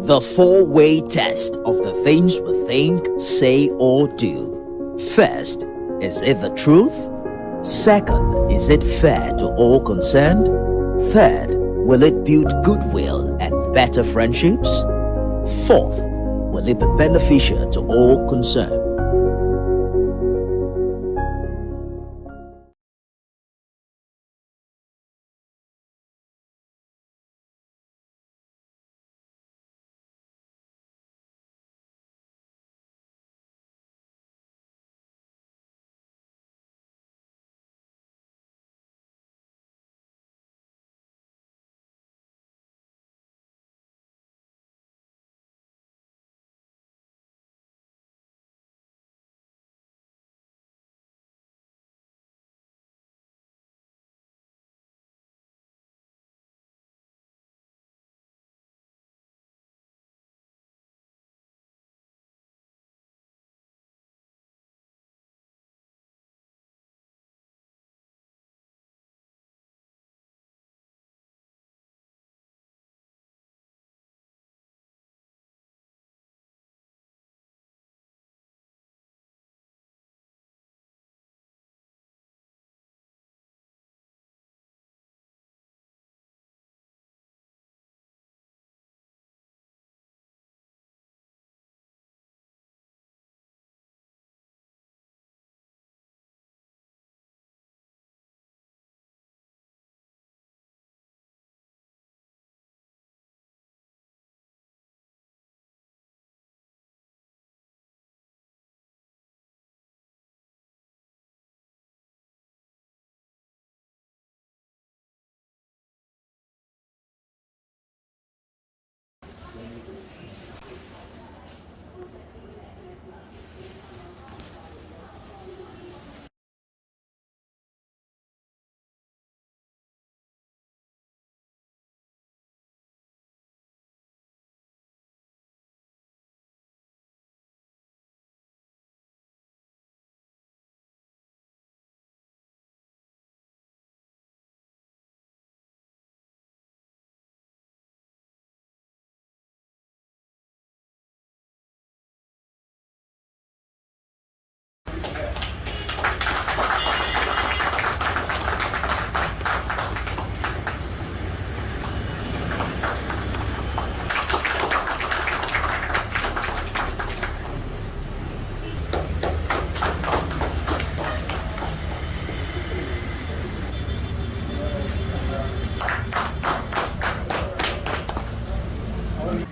The four-way test of the things we think, say, or do. First, is it the truth? Second, is it fair to all concerned? Third, will it build goodwill and better friendships? Fourth, will it be beneficial to all concerned?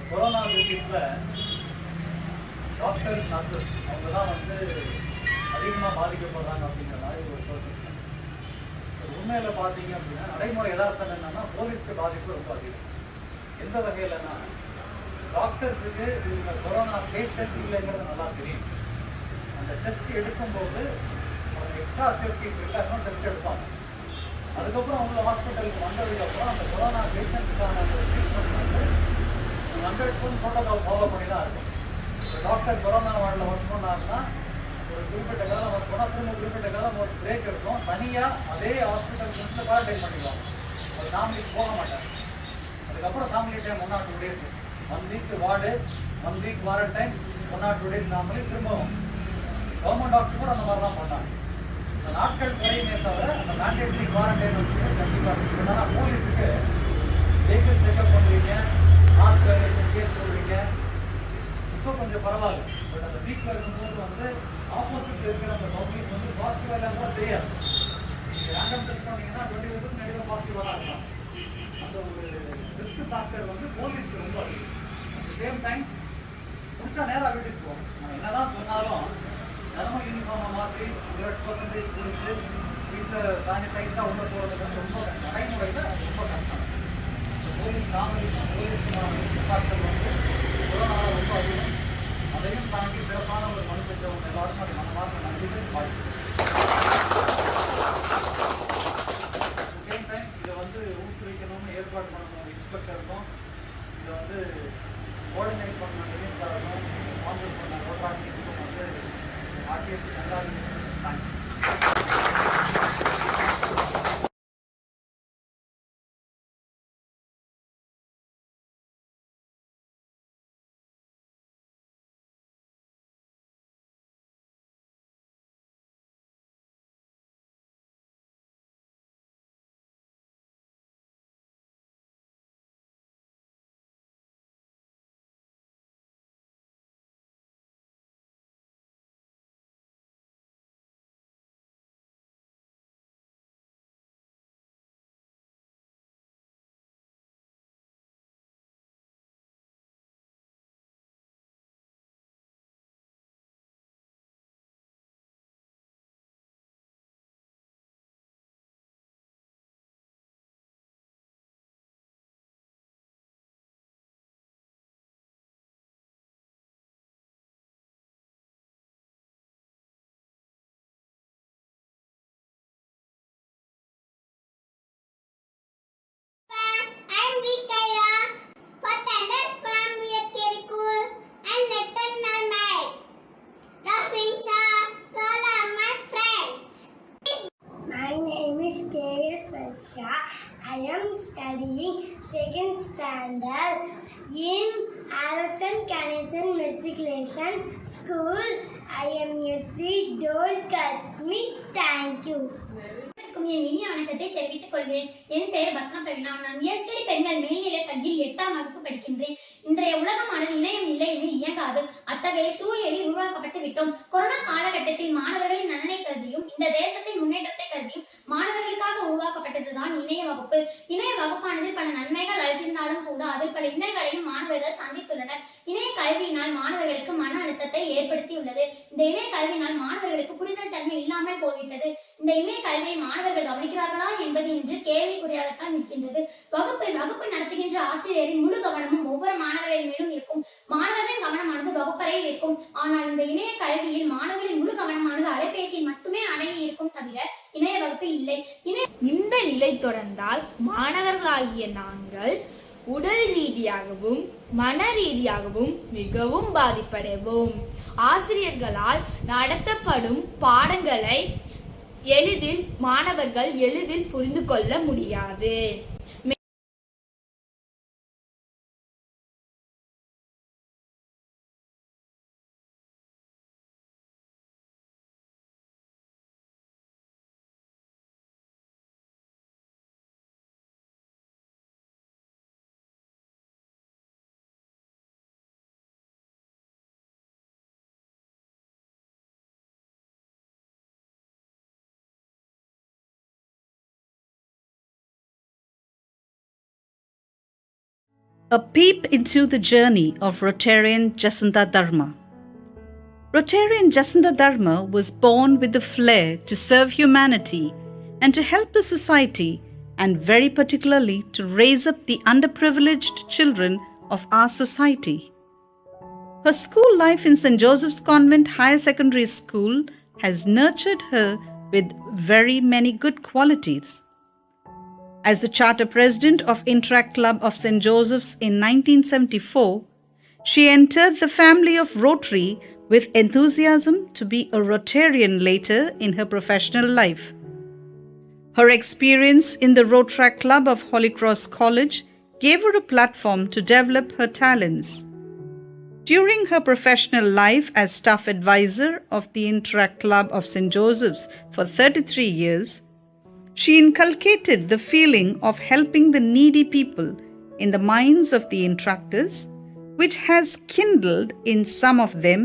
Corona டியூட்டிஸில் doctors nurses அவங்க தான் அதிகமாக பாதிக்கப்படுறாங்க அப்படிங்கிற மாதிரி ஒரு யோசனை. உண்மையில் பார்த்தீங்க அப்படின்னா நடைமுறை யதார்த்தம் என்னன்னா போலீஸ்க்கு பாதிப்பு ரொம்ப அதிகம். எந்த வகையிலன்னா டாக்டர்ஸுக்கு இவங்க கொரோனா பேஷண்ட் இல்லைங்கிறது நல்லா தெரியும். அந்த டெஸ்ட் எடுக்கும்போது அவங்க எக்ஸ்ட்ரா சேஃப்டி இருக்காங்க டெஸ்ட் எடுப்பாங்க. அதுக்கப்புறம் அவங்க ஹாஸ்பிட்டலுக்கு வந்ததுக்கப்புறம் அந்த கொரோனா பேஷண்ட்ஸுக்கான ட்ரீட்மெண்ட் 100% ப்ரோட்டோகால் ஃபாலோ பண்ணி தான் இருக்கும். இப்போ டாக்டர் கொரோனா வார்டில் ஒர்க் பண்ணாருன்னா ஒரு குறிப்பிட்ட காலம் ஒர்க் பண்ணால் திரும்ப குறிப்பிட்ட காலம் ஒரு பிரேக் இருக்கும். தனியாக அதே ஹாஸ்பிட்டலுக்கு வந்து குவாரண்டைன் பண்ணிக்குவாங்க. ஒரு ஃபேமிலிக்கு போக மாட்டாங்க. அதுக்கப்புறம் family time 1 or 2 days, 1 week ward, 1 week quarantine, 1 or 2 days normally திரும்பவும். கவர்மெண்ட் டாக்டர் கூட அந்த மாதிரி தான் பண்ணாங்க. இந்த நாட்கள் குறையுமே தவிர அந்த மேண்டேட்டரி குவாரண்டைன் வந்து கண்டிப்பாக இருக்குது. ஆனால் போலீஸுக்கு வெஹிக்கிள் செக்அப் பண்ணுறீங்க, ஹாஸ்பிட்டல் கேஸ் போடுறீங்க, இப்போ கொஞ்சம் பரவாயில்ல. பட் அந்த வீக்கில் இருக்கும்போது ஆப்போசிட் இருக்கிற அந்த பப்ளிக் பாசிட்டிவாக இல்லாமல் தெரியாது. ரேண்டம் டெஸ்ட் பண்ணீங்கன்னா 20% நிறைய பாசிட்டிவாக தான் இருக்கலாம். அந்த ஒரு ரிஸ்க் ஃபேக்டர் போலீஸ்க்கு ரொம்ப அதிகம். அட் சேம் டைம் முடிச்சா நேராக வீட்டுக்கு போகும். நம்ம என்னதான் சொன்னாலும் தினமும் யூனிஃபார்மை மாற்றி 100% குடிச்சு வீட்டில் சானிடைஸாக உள்ள போகிறது ரொம்ப நடைமுறையில் ரொம்ப கஷ்டம். போலீஸ் ஃபேக்டர் கொரோனாவில் ரொம்ப அதிகம். அதையும் தாண்டி சிறப்பான ஒரு மனு பெற்றவங்க எல்லாருக்கும் அது மனமார்ந்த நன்றிகள் வாழ்த்து. சேம் டைம் இதை ஊக்குவிக்கணும்னு ஏற்பாடு பண்ணணும் இன்ஸ்பெக்டருக்கும், இதை கோஆர்டினேட் பண்ண நிலையத்தாருக்கும், ஸ்பான்சர் பண்ண ரோட்டாக்கும் ஆர்டிஎஸ் நல்லாவே thank you. studying second standard in Arson Canison Matriculation School, IMFC. Don't cut me. Thank you. என் இனிய வணக்கத்தை தெரிவித்துக் கொள்கிறேன். என் பெயர் பத்மா பிரவீனா. நான் எஸ்டி பெண்கள் மேல்நிலை பள்ளியில் 8ஆம் வகுப்பு படிக்கின்றேன். இன்றைய உலகமானது இணையம் இல்லை என இயங்காது. அத்தகைய சூழலில் உருவாக்கப்பட்டு விட்டோம். கொரோனா காலகட்டத்தில் மாணவர்களின் நலனை கருதியும் இந்த தேசத்தின் முன்னேற்றத்தை கருதியும் மாணவர்களுக்காக உருவாக்கப்பட்டதுதான் இணைய வகுப்பு. இணைய வகுப்பானது பல நன்மைகள் அளித்திருந்தாலும் கூட அதில் பல இன்னல்களையும் மாணவர்கள் சந்தித்துள்ளனர். இணைய கல்வியினால் மாணவர்களுக்கு மன அழுத்தத்தை ஏற்படுத்தியுள்ளது. இந்த இணைய கல்வியினால் மாணவர்களுக்கு புரிதல் தன்மை இல்லாமல் போய்விட்டது. இந்த இணைய கல்வியை மாணவர்கள் கவனிக்கிறார்களா என்பது இன்று கேள்விக்குறியாகத்தான் இருக்கின்றது. வகுப்பு நடத்துகின்ற ஆசிரியரின் முழு கவனமும் ஒவ்வொரு மாணவரின் மேலும் இருக்கும். மாணவர்களின் கவனமானது வகுப்பறையில் இருக்கும். ஆனால் இந்த இணைய கல்வியில் மாணவர்களின் முழு கவனமானது அலைபேசியில் மட்டுமே அடங்கி இருக்கும் தவிர இணைய வகுப்பில் இல்லை. இந்த நிலை தொடர்ந்தால் மாணவர்களாகிய நாங்கள் உடல் ரீதியாகவும் மன ரீதியாகவும் மிகவும் பாதிப்படைவோம். ஆசிரியர்களால் நடத்தப்படும் பாடங்களை மாணவர்கள் எளிதில் புரிந்து கொள்ள முடியாது. A peep into the journey of Rotarian Jasanta Dharma. Rotarian Jasanta Dharma was born with the flair to serve humanity and to help the society, and very particularly to raise up the underprivileged children of our society. Her school life in St. Joseph's Convent Higher Secondary School has nurtured her with very many good qualities. As the Charter President of Interact Club of St. Joseph's in 1974, she entered the family of Rotary with enthusiasm to be a Rotarian later in her professional life. Her experience in the Rotary Club of Holy Cross College gave her a platform to develop her talents. During her professional life as staff advisor of the Interact Club of St. Joseph's for 33 years, she inculcated the feeling of helping the needy people in the minds of the interactors, which has kindled in some of them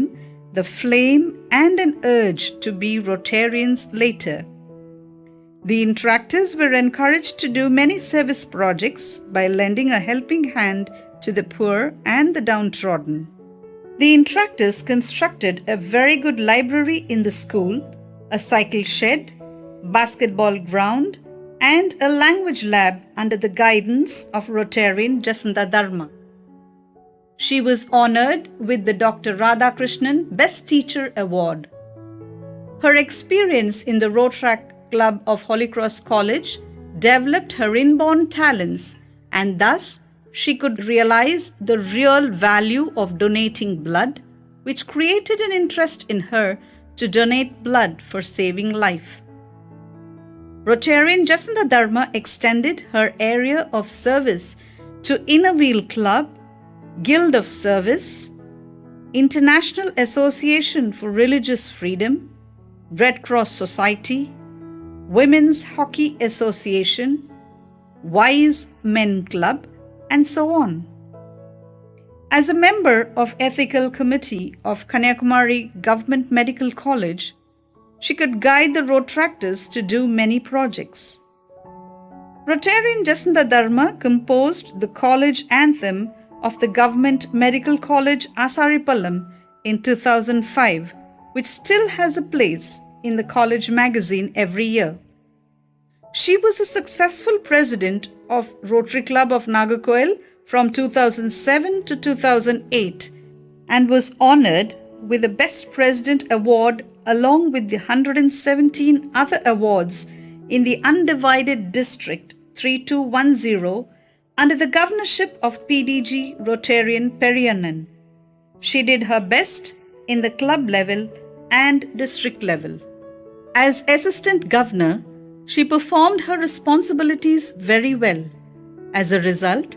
the flame and an urge to be Rotarians later. The interactors were encouraged to do many service projects by lending a helping hand to the poor and the downtrodden. The interactors constructed a very good library in the school, a cycle shed, basketball ground, and a language lab under the guidance of Rotarian Jasanta Dharma. She was honored with the Dr. Radhakrishnan Best Teacher Award. Her experience in the Rotary Club of Holy Cross College developed her inborn talents, and thus she could realize the real value of donating blood, which created an interest in her to donate blood for saving life. Rotarian Jasanta Dharma extended her area of service to Inner Wheel Club, Guild of Service, International Association for Religious Freedom, Red Cross Society, Women's Hockey Association, Wise Men Club, and so on. As a member of Ethical Committee of Kanyakumari Government Medical College, she could guide the Rotractors to do many projects. Rotarian Jasanta Dharma composed the college anthem of the Government Medical College Asaripallam in 2005, which still has a place in the college magazine every year. She was a successful president of Rotary Club of Nagercoil from 2007 to 2008 and was honored with the Best President Award along with the 117 other awards in the Undivided District 3210 under the governorship of PDG Rotarian Periyannan. She did her best in the club level and district level. As Assistant Governor, she performed her responsibilities very well. As a result,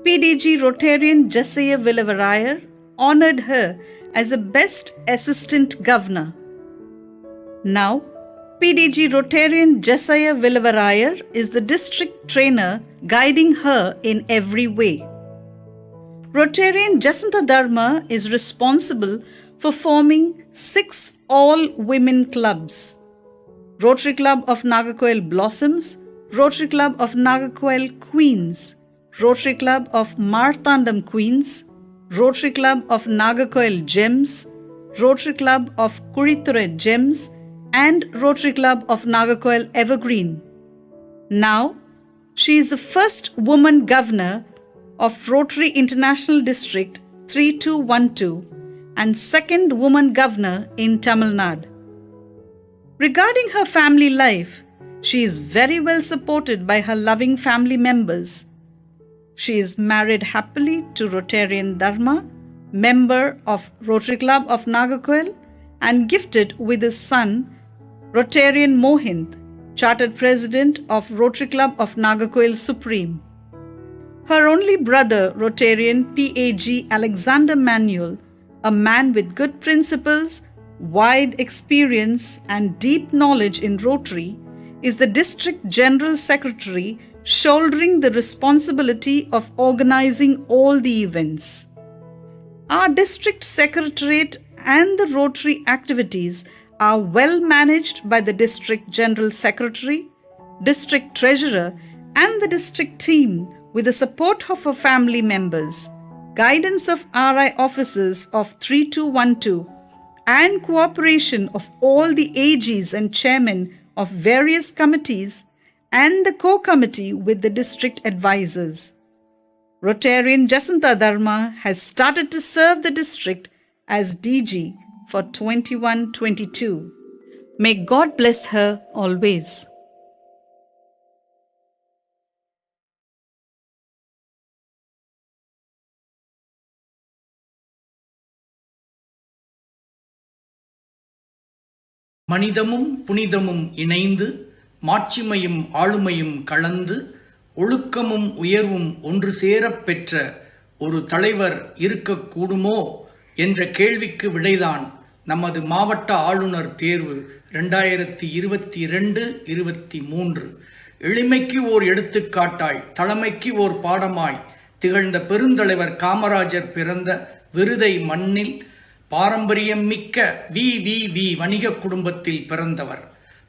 PDG Rotarian Jessaya Villavarayar honored her as a Best Assistant Governor. Now, PDG Rotarian Jessaya Villavarayar is the district trainer guiding her in every way. Rotarian Jasanta Dharma is responsible for forming 6 all-women clubs: Rotary Club of Nagercoil Blossoms, Rotary Club of Nagercoil Queens, Rotary Club of Marthandam Queens, Rotary Club of Nagercoil Gems, Rotary Club of Kuriture Gems, and Rotary Club of Nagercoil Evergreen. Now, she is the first woman governor of Rotary International District 3212 and second woman governor in Tamil Nadu. Regarding her family life, she is very well supported by her loving family members. She is married happily to Rotarian Dharma, member of Rotary Club of Nagercoil, and gifted with his son, Rotarian Mohind, Chartered President of Rotary Club of Nagercoil Supreme. Her only brother, Rotarian PAG Alexander Manuel, a man with good principles, wide experience, and deep knowledge in Rotary, is the District General Secretary, shouldering the responsibility of organizing all the events. Our District Secretariat and the Rotary activities are well managed by the District General Secretary, District Treasurer, and the District team with the support of her family members, guidance of RI officers of 3212, and cooperation of all the AGs and chairmen of various committees and the co-committee with the district advisors. Rotarian Jasanta Dharma has started to serve the district as DG for 21-22. May God bless her always. மனிதமும் புனிதமும் இணைந்து மாட்சிமையும் ஆளுமையும் கலந்து ஒழுக்கமும் உயர்வும் ஒன்று சேரப் பெற்ற ஒரு தலைவர் இருக்கக்கூடுமோ என்ற கேள்விக்கு விடைதான் நமது மாவட்ட ஆளுநர் தேர்வு 2022-23. எளிமைக்கு ஓர் எடுத்துக்காட்டாய், தலைமைக்கு ஓர் பாடமாய் திகழ்ந்த பெருந்தலைவர் காமராஜர் பிறந்த விருதை மண்ணில் பாரம்பரியம் மிக்க வி வணிக குடும்பத்தில் பிறந்தவர்.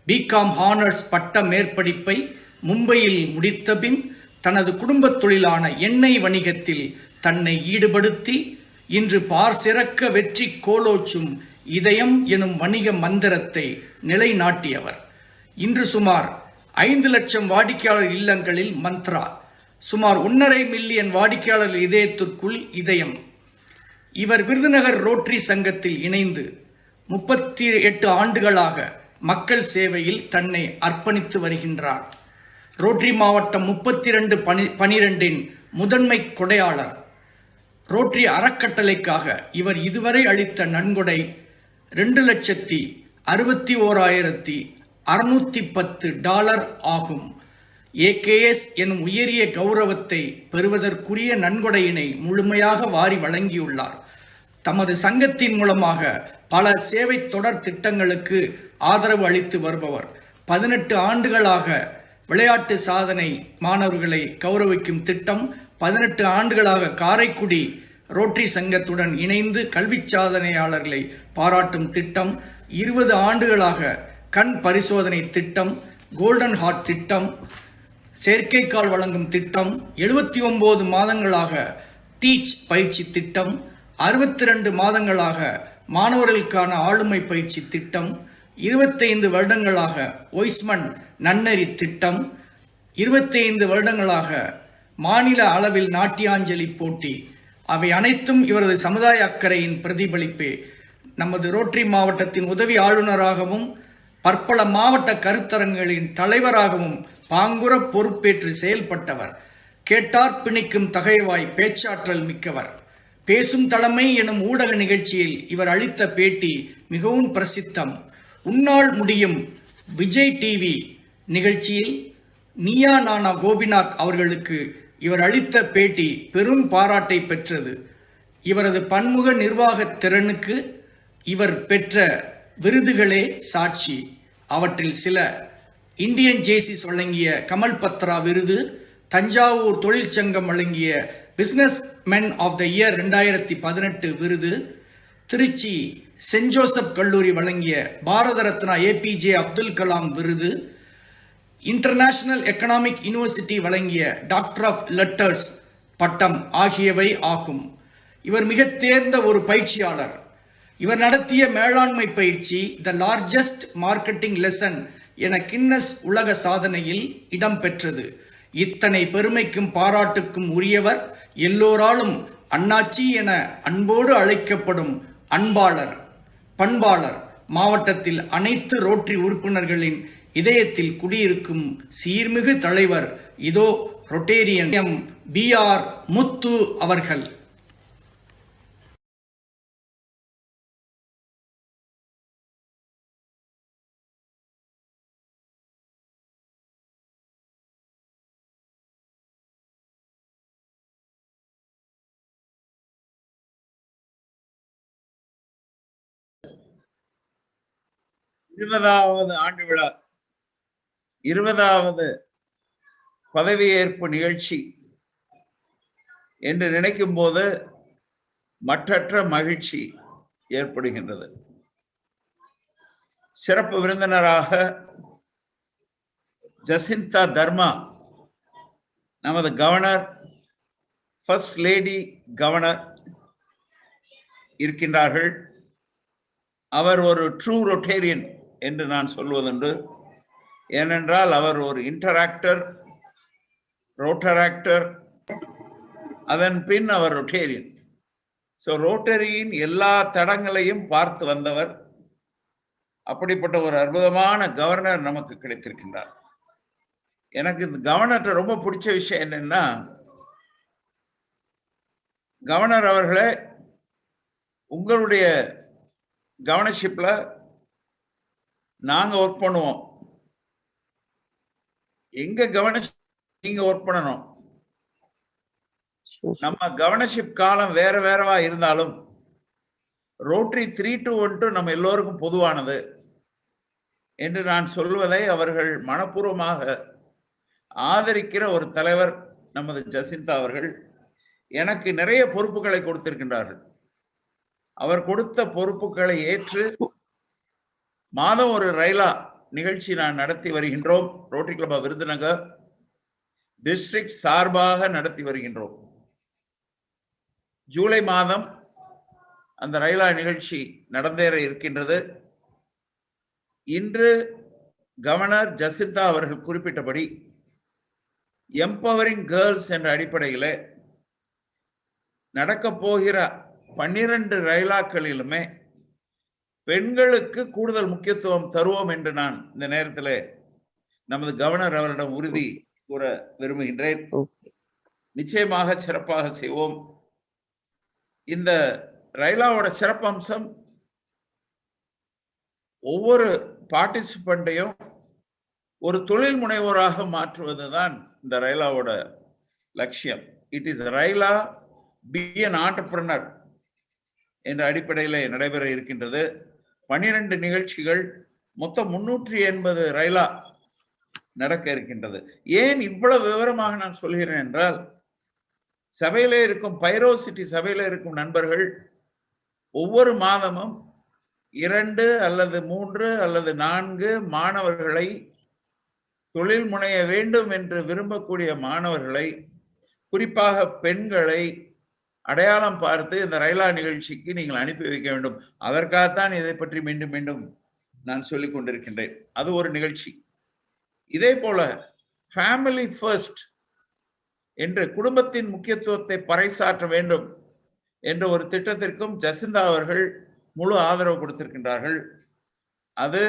பிகாம் ஹானர்ஸ் பட்ட மேற்படிப்பை மும்பையில் முடித்தபின் தனது குடும்பத் தொழிலான எண்ணெய் வணிகத்தில் தன்னை ஈடுபடுத்தி இன்று பார் சிறக்க வெற்றி கோலோச்சும் இதயம் எனும் வணிக மந்திரத்தை நிலைநாட்டியவர். இன்று சுமார் 5 லட்சம் வாடிக்கையாளர் இல்லங்களில் மந்த்ரா, சுமார் 1.5 மில்லியன் வாடிக்கையாளர் இதயத்திற்குள் இதயம். இவர் விருதுநகர் ரோட்டரி சங்கத்தில் இணைந்து 38 ஆண்டுகளாக மக்கள் சேவையில் தன்னை அர்ப்பணித்து வருகின்றார். ரோட்டரி மாவட்டம் 32-12 முதன்மை கொடையாளர். ரோட்டரி அறக்கட்டளைக்காக இவர் இதுவரை அளித்த நன்கொடை $2,61,610 ஆகும். AKS எனும் உயரிய கௌரவத்தை பெறுவதற்குரிய நன்கொடையினை முழுமையாக வாரி வழங்கியுள்ளார். தமது சங்கத்தின் மூலமாக பல சேவை தொடர் திட்டங்களுக்கு ஆதரவு அளித்து வருபவர். 18 ஆண்டுகளாக விளையாட்டு சாதனை மாணவர்களை கௌரவிக்கும் திட்டம், 18 ஆண்டுகளாக காரைக்குடி ரோட்டரி சங்கத்துடன் இணைந்து கல்வி சாதனையாளர்களை பாராட்டும் திட்டம், 20 ஆண்டுகளாக கண் பரிசோதனை திட்டம், கோல்டன் ஹார்ட் திட்டம், செயற்கைக்கால் வழங்கும் திட்டம், 79 மாதங்களாக டீச் பயிற்சி திட்டம், 62 மாதங்களாக மாணவர்களுக்கான ஆளுமை பயிற்சி திட்டம், 25 வருடங்களாக ஒய்ஸ்மன் நன்னெறி திட்டம், 25 வருடங்களாக மாநில அளவில் நாட்டியாஞ்சலி போட்டி. அவை அனைத்தும் இவரது சமுதாய அக்கறையின் பிரதிபலிப்பே. நமது ரோட்டரி மாவட்டத்தின் உதவி ஆளுநராகவும் பற்பல மாவட்ட கருத்தரங்களின் தலைவராகவும் பாங்குற பொறுப்பேற்று செயல்பட்டவர். கேட்டார் பிணிக்கும் தகைவாய் பேச்சாற்றல் மிக்கவர். பேசும் தலைமை எனும் ஊடக நிகழ்ச்சியில் இவர் அளித்த பேட்டி மிகவும் பிரசித்தம். உன்னால் முடியும் விஜய் டிவி நிகழ்ச்சியில் நீயா நானா கோபிநாத் அவர்களுக்கு இவர் அளித்த பேட்டி பெரும் பாராட்டை பெற்றது. இவரது பன்முக நிர்வாக திறனுக்கு இவர் பெற்ற விருதுகளே சாட்சி. அவற்றில் சில: இந்தியன் ஜேசிஸ் வழங்கிய கமல் பத்ரா விருது, தஞ்சாவூர் தொழிற்சங்கம் வழங்கிய businessman of the year 2018 விருது, திருச்சி சென்ட் ஜோசப் கல்லூரி வழங்கிய பாரத ரத்னா APJ அப்துல் கலாம் விருது, இன்டர்நேஷனல் எக்கனாமிக் யூனிவர்சிட்டி வழங்கிய டாக்டர் ஆஃப் லெட்டர்ஸ் பட்டம் ஆகியவை ஆகும். இவர் மிக தேர்ந்த ஒரு பயிற்சியாளர். இவர் நடத்திய மேலாண்மை பயிற்சி த லார்ஜஸ்ட் மார்க்கெட்டிங் லெசன் என கின்னஸ் உலக சாதனையில் இடம்பெற்றது. இத்தனை பெருமைக்கும் பாராட்டுக்கும் உரியவர் எல்லோராலும் அண்ணாச்சி என அன்போடு அழைக்கப்படும் அன்பாளர், பண்பாளர். மாவட்டத்தில் அனைத்து ரோட்டரி உறுப்பினர்களின் இதயத்தில் குடியிருக்கும் சீர்மிகு தலைவர் இதோ ரொட்டேரியன் BR முத்து அவர்கள். ஆண்டு விழா 20வது பதவியேற்பு நிகழ்ச்சி என்று நினைக்கும் போது மற்றற்ற மகிழ்ச்சி ஏற்படுகின்றது. சிறப்பு விருந்தினராக ஜசிந்தா தர்மா, நமது கவர்னர், ஃபர்ஸ்ட் லேடி கவர்னர் இருக்கின்றார்கள். அவர் ஒரு ட்ரூ ரொட்டேரியன் என்று நான் சொல்வதுண்டு. ஏனென்றால் அவர் ஒரு இன்டராக்டர், ரோட்டராக்டர், அதன் பின் அவர் ரொட்டேரியன். ஸோ ரோட்டரியின் எல்லா தடங்களையும் பார்த்து வந்தவர். அப்படிப்பட்ட ஒரு அற்புதமான கவர்னர் நமக்கு கிடைத்திருக்கின்றார். எனக்கு இந்த கவர்னர் ரொம்ப பிடிச்ச விஷயம் என்னன்னா, கவர்னர் அவர்களே, உங்களுடைய கவர்னர்ஷிப்ல நாங்க ஒர்க் பண்ணுவோம். எங்க கவர்னர்ஷிப் நீங்க ஒர்க் பண்ணணும். நம்ம கவர்னர்ஷிப் காலம் வேற வேறவா இருந்தாலும் ரோட்டரி 3-2-1 நம்ம எல்லோருக்கும் பொதுவானது என்று நான் சொல்வதை அவர்கள் மனப்பூர்வமாக ஆதரிக்கிற ஒரு தலைவர் நமது ஜசிந்தா அவர்கள். எனக்கு நிறைய பொறுப்புகளை கொடுத்திருக்கின்றார்கள். அவர் கொடுத்த பொறுப்புகளை ஏற்று மாதம் ஒரு ரயிலா நிகழ்ச்சி நான் நடத்தி வருகின்றோம். ரோட்டரி கிளப் விருதுநகர் டிஸ்ட்ரிக்ட் சார்பாக நடத்தி வருகின்றோம். ஜூலை மாதம் அந்த ரயிலா நிகழ்ச்சி நடந்தேற இருக்கின்றது. இன்று கவர்னர் ஜசிந்தா அவர்கள் குறிப்பிட்டபடி எம்பவரிங் கேர்ள்ஸ் என்ற அடிப்படையில் நடக்க போகிற 12 ரயிலாக்களிலுமே பெண்களுக்கு கூடுதல் முக்கியத்துவம் தருவோம் என்று நான் இந்த நேரத்தில் நமது கவர்னர் அவரிடம் உறுதி கூற விரும்புகின்றேன். நிச்சயமாக சிறப்பாக செய்வோம். இந்த ரயிலாவோட சிறப்பம்சம் ஒவ்வொரு பார்ட்டிசிபெண்டையும் ஒரு தொழில் முனைவோராக மாற்றுவதுதான் இந்த ரயிலாவோட லட்சியம். It is RYLA be an entrepreneur என்ற அடிப்படையில் நடைபெற இருக்கின்றது. 12 நிகழ்ச்சிகள், மொத்தம் 380 ரயிலா நடக்க இருக்கின்றது. ஏன் இவ்வளவு விவரமாக நான் சொல்கிறேன் என்றால், சபையிலே இருக்கும் பைரோசிட்டி சபையில இருக்கும் நண்பர்கள் ஒவ்வொரு மாதமும் 2 அல்லது 3 அல்லது 4 மாணவர்களை, தொழில் முனைய வேண்டும் என்று விரும்பக்கூடிய மாணவர்களை, குறிப்பாக பெண்களை அடையாளம் பார்த்து இந்த ரயிலா நிகழ்ச்சிக்கு நீங்கள் அனுப்பி வைக்க வேண்டும். அதற்காகத்தான் இதை பற்றி மீண்டும் மீண்டும் நான் சொல்லிக் கொண்டிருக்கின்றேன். அது ஒரு நிகழ்ச்சி. இதே போல ஃபேமிலி ஃபர்ஸ்ட் என்று குடும்பத்தின் முக்கியத்துவத்தை பறைசாற்ற வேண்டும் என்ற ஒரு திட்டத்திற்கும் ஜசிந்தா அவர்கள் முழு ஆதரவு கொடுத்திருக்கின்றார்கள். அது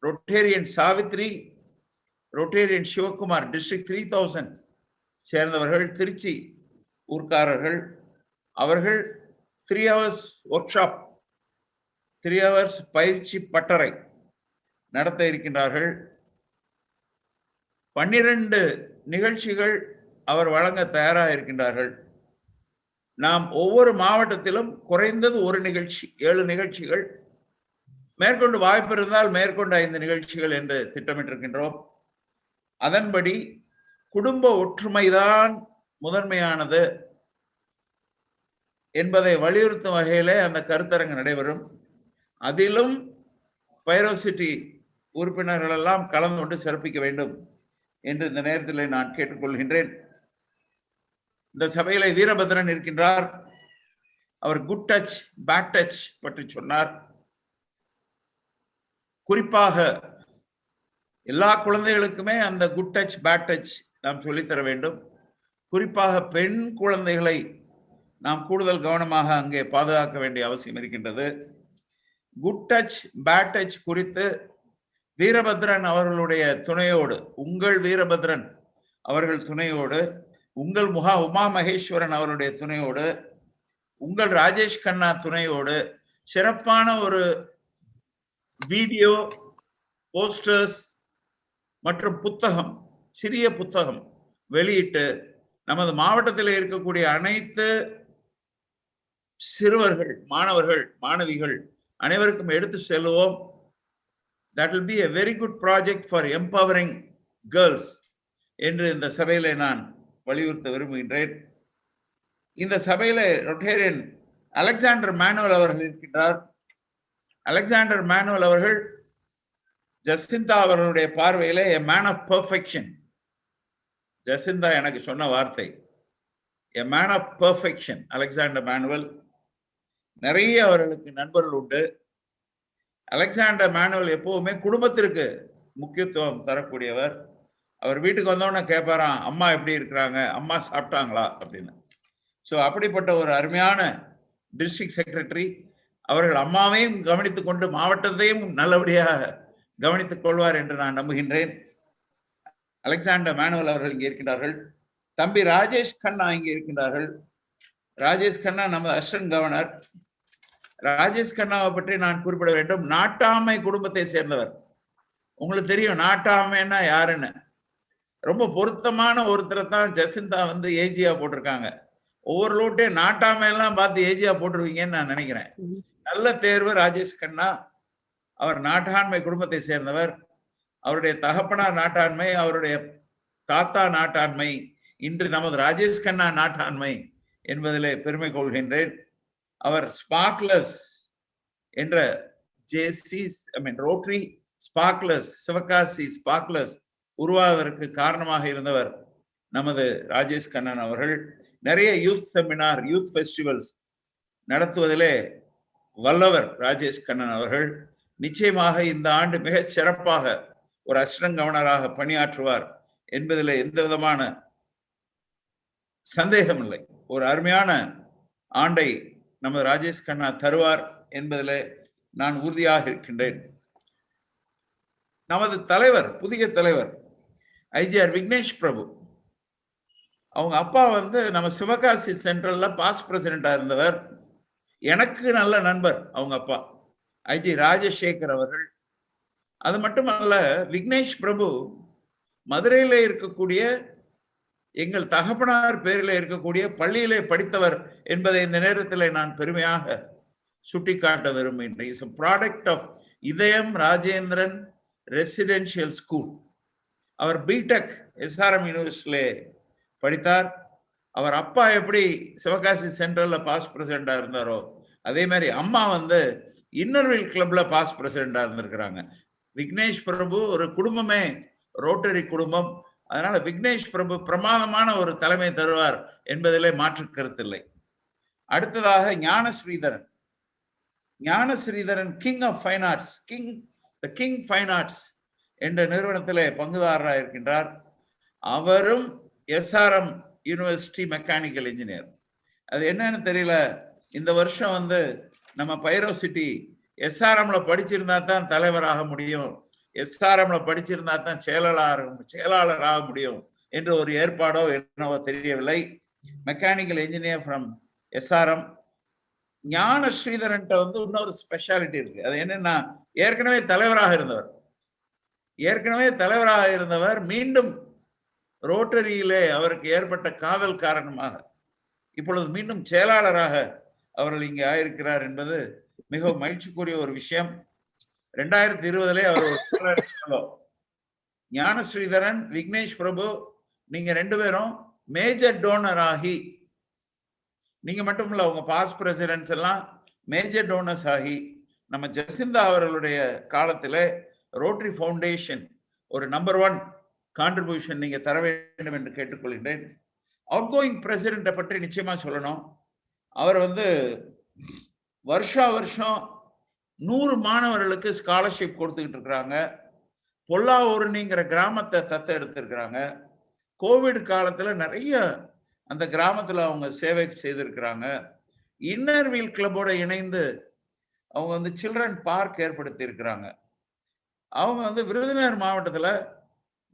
Rotarian Savitri, Rotarian Sivakumar district 3000 சேர்ந்தவர்கள், திருச்சி ஊர்க்காரர்கள். அவர்கள் 3 hours ஒர்க் ஷாப், 3 hours பயிற்சி பட்டறை நடத்த இருக்கின்றார்கள். 12 நிகழ்ச்சிகள் அவர் வழங்க தயாராக இருக்கின்றார்கள். நாம் ஒவ்வொரு மாவட்டத்திலும் குறைந்தது ஒரு நிகழ்ச்சி, 7 நிகழ்ச்சிகள், மேற்கொண்டு வாய்ப்பு இருந்தால் மேற்கொண்டு 5 நிகழ்ச்சிகள் என்று திட்டமிட்டிருக்கின்றோம். அதன்படி குடும்ப ஒற்றுமைதான் முதன்மையானது என்பதை வலியுறுத்தும் வகையிலே அந்த கருத்தரங்கு நடைபெறும். அதிலும் பைரோசிட்டி உறுப்பினர்கள் எல்லாம் கலந்து கொண்டு சிறப்பிக்க வேண்டும் என்று இந்த நேரத்தில் நான் கேட்டுக்கொள்கின்றேன். இந்த சபையிலே வீரபத்ரன் இருக்கின்றார். அவர் குட் டச் பேட் டச் பற்றி சொன்னார். குறிப்பாக எல்லா குழந்தைகளுக்குமே அந்த குட் டச் பேட் டச் நாம் சொல்லித்தர வேண்டும். குறிப்பாக பெண் குழந்தைகளை நாம் கூடுதல் கவனமாக அங்கே பாதுகாக்க வேண்டிய அவசியம் இருக்கின்றது. குட் டச் பேட் டச் குறித்து வீரபத்ரன் அவர்களுடைய துணையோடு, உங்கள் வீரபத்ரன் அவர்கள் துணையோடு, உங்கள் உமா மகேஸ்வரன் அவருடைய துணையோடு, உங்கள் ராஜேஷ் கண்ணா துணையோடு சிறப்பான ஒரு வீடியோ, போஸ்டர்ஸ் மற்றும் புத்தகம், சிறிய புத்தகம் வெளியிட்டு நமது மாவட்டத்தில் இருக்கக்கூடிய அனைத்து சிறுவர்கள், மாணவர்கள், மாணவிகள் அனைவருக்கும் எடுத்து செல்வோம். That will be a very good project for empowering girls என்று இந்த சபையிலே நான் வலியுறுத்த விரும்புகின்றேன். இந்த சபையிலே ரொட்டேரியன் அலெக்சாண்டர் மேனுவல் அவர்கள் இருக்கின்றார். அலெக்சாண்டர் மேனுவல் அவர்கள் ஜசிந்தா அவர்களுடைய பார்வையிலே a man of perfection. Jacintha எனக்கு சொன்ன வார்த்தை a man of perfection. Alexander Manuel நிறைய அவர்களுக்கு நண்பர்கள் உண்டு. அலெக்சாண்டர் மேனுவல் எப்பவுமே குடும்பத்திற்கு முக்கியத்துவம் தரக்கூடியவர். அவர் வீட்டுக்கு வந்தோடனே கேட்பாராம், அம்மா எப்படி இருக்கிறாங்க, அம்மா சாப்பிட்டாங்களா அப்படின்னு. ஸோ அப்படிப்பட்ட ஒரு அருமையான டிஸ்ட்ரிக்ட் செக்ரட்டரி. அவர்கள் அம்மாவையும் கவனித்துக் கொண்டு மாவட்டத்தையும் நல்லபடியாக கவனித்துக் கொள்வார் என்று நான் நம்புகின்றேன். அலெக்சாண்டர் மேனுவல் அவர்கள் இங்கே இருக்கின்றார்கள். தம்பி ராஜேஷ் கண்ணா இங்கே இருக்கின்றார்கள். ராஜேஷ் கண்ணா நமது அசிஸ்டன்ட் கவர்னர். ராஜேஷ் கண்ணாவை பற்றி நான் குறிப்பிட வேண்டும். நாட்டாமை குடும்பத்தை சேர்ந்தவர். உங்களுக்கு தெரியும் நாட்டாமைன்னா யாருன்னு. ரொம்ப பொருத்தமான ஒருத்தரை தான் ஜசிந்தா வந்து ஏஜியா போட்டிருக்காங்க. ஒவ்வொரு லோட்டே நாட்டாமையெல்லாம் பார்த்து ஏஜியா போட்டுருவீங்கன்னு நான் நினைக்கிறேன். நல்ல தேர்வு ராஜேஷ் கண்ணா. அவர் நாட்டாண்மை குடும்பத்தை சேர்ந்தவர். அவருடைய தகப்பனார் நாட்டாண்மை, அவருடைய தாத்தா நாட்டாண்மை, இன்று நமது ராஜேஷ் கண்ணா நாட்டாண்மை என்பதிலே பெருமை கொள்கின்றேன். அவர் ஸ்பார்க்லஸ் என்ற ரோட்டரி ஸ்பார்க்லஸ், சிவகாசி ஸ்பார்க்லஸ் உருவாவதற்கு காரணமாக இருந்தவர் நமது ராஜேஷ் கண்ணன் அவர்கள். நிறைய யூத் செமினார், யூத் ஃபெஸ்டிவல்ஸ் நடத்துவதிலே வல்லவர் ராஜேஷ் கண்ணன் அவர்கள். நிச்சயமாக இந்த ஆண்டு மிகச் சிறப்பாக ஒரு அசிஸ்டன்ட் கவர்னராக பணியாற்றுவார் என்பதில் எந்த விதமான சந்தேகம் இல்லை. ஒரு அருமையான ஆண்டை நமது ராஜேஷ் கண்ணா தருவார் என்பதில் நான் உறுதியாக இருக்கின்றேன். நமது தலைவர், புதிய தலைவர் ஐஜிஆர் விக்னேஷ் பிரபு, அவங்க அப்பா வந்து நம்ம சிவகாசி சென்ட்ரல்ல பாஸ்ட் பிரசிடென்டா இருந்தவர். எனக்கு நல்ல நண்பர் அவங்க அப்பா ஐஜி ராஜசேகர் அவர்கள். அது மட்டுமல்ல, விக்னேஷ் பிரபு மதுரையில இருக்கக்கூடிய எங்கள் தகப்பனார் பேரில் இருக்கக்கூடிய பள்ளியிலே படித்தவர் என்பதை இந்த நேரத்தில் நான் பெருமையாக சுட்டிக்காட்ட விரும்புகின்றேன். இஸ் a product of இதயம் ராஜேந்திரன் ரெசிடென்ஷியல் ஸ்கூல். அவர் பிடெக் எஸ்ஆர்எம் யூனிவர்சிட்டியிலே படித்தார். அவர் அப்பா எப்படி சிவகாசி சென்ட்ரல்ல பாஸ்ட் பிரசிடென்டா இருந்தாரோ அதே மாதிரி அம்மா வந்து இன்னர்வில் கிளப்ல பாஸ்ட் பிரசிடென்டா இருந்திருக்கிறாங்க. விக்னேஷ் பிரபு ஒரு குடும்பமே ரோட்டரி குடும்பம். அதனால விக்னேஷ் பிரபு பிரமாதமான ஒரு தலைமை தருவார் என்பதிலே மாற்று கருத்தில்லை. அடுத்ததாக Gnana Sridharan. Gnana Sridharan king of fine arts, king fine arts என்ற நிறுவனத்திலே பங்குதாரராக இருக்கின்றார். அவரும் எஸ்ஆர்எம் யூனிவர்சிட்டி மெக்கானிக்கல் இன்ஜினியர். அது என்னன்னு தெரியல, இந்த வருஷம் வந்து நம்ம பைரோசிட்டி எஸ்ஆர்எம்ல படிச்சிருந்தா தான் தலைவராக முடியும், எஸ்ஆர்எம்ல படிச்சிருந்தா தான் செயலாளராக முடியும் என்று ஒரு ஏற்பாடோ என்னவோ தெரியவில்லை. Mechanical engineer from SRM. ஞான ஸ்ரீதரன்ட்ட வந்து இன்னொரு ஸ்பெஷாலிட்டி இருக்கு. அது என்னன்னா, ஏற்கனவே தலைவராக இருந்தவர் மீண்டும் ரோட்டரியிலே அவருக்கு ஏற்பட்ட காதல் காரணமாக இப்பொழுது மீண்டும் செயலாளராக அவர்கள் இங்கே ஆயிருக்கிறார் என்பது மிகவும் மகிழ்ச்சிக்குரிய ஒரு விஷயம். 2020 அவர் ஞான ஸ்ரீதரன், விக்னேஷ் பிரபு, நீங்க 2 பேரும் மேஜர் டோனர் ஆகி, நீங்க மட்டும் இல்ல, உங்க பாஸ்ட் பிரசிடென்ட்ஸ் எல்லாம் மேஜர் டோனர்ஸ் ஆகி நம்ம ஜசிந்தா அவர்களுடைய காலத்துல ரோட்டரி ஃபவுண்டேஷன் ஒரு நம்பர் 1 கான்ட்ரிபியூஷன் நீங்க தர வேண்டும் என்று கேட்டுக்கொள்கின்றேன். அவுட் கோயிங் பிரசிடென்ட்டை பற்றி நிச்சயமா சொல்லணும். அவர் வருஷா வருஷம் 100 மாணவர்களுக்கு ஸ்காலர்ஷிப் கொடுத்துக்கிட்டு இருக்கிறாங்க. பொல்லாவூர்னிங்கிற கிராமத்தை தத்து எடுத்திருக்கிறாங்க. கோவிட் காலத்துல நிறைய அந்த கிராமத்துல அவங்க சேவை செய்திருக்கிறாங்க. இன்னர் வீல் கிளப்போட இணைந்து அவங்க சில்ட்ரன் பார்க் ஏற்படுத்தி இருக்கிறாங்க. அவங்க விருதுநகர் மாவட்டத்துல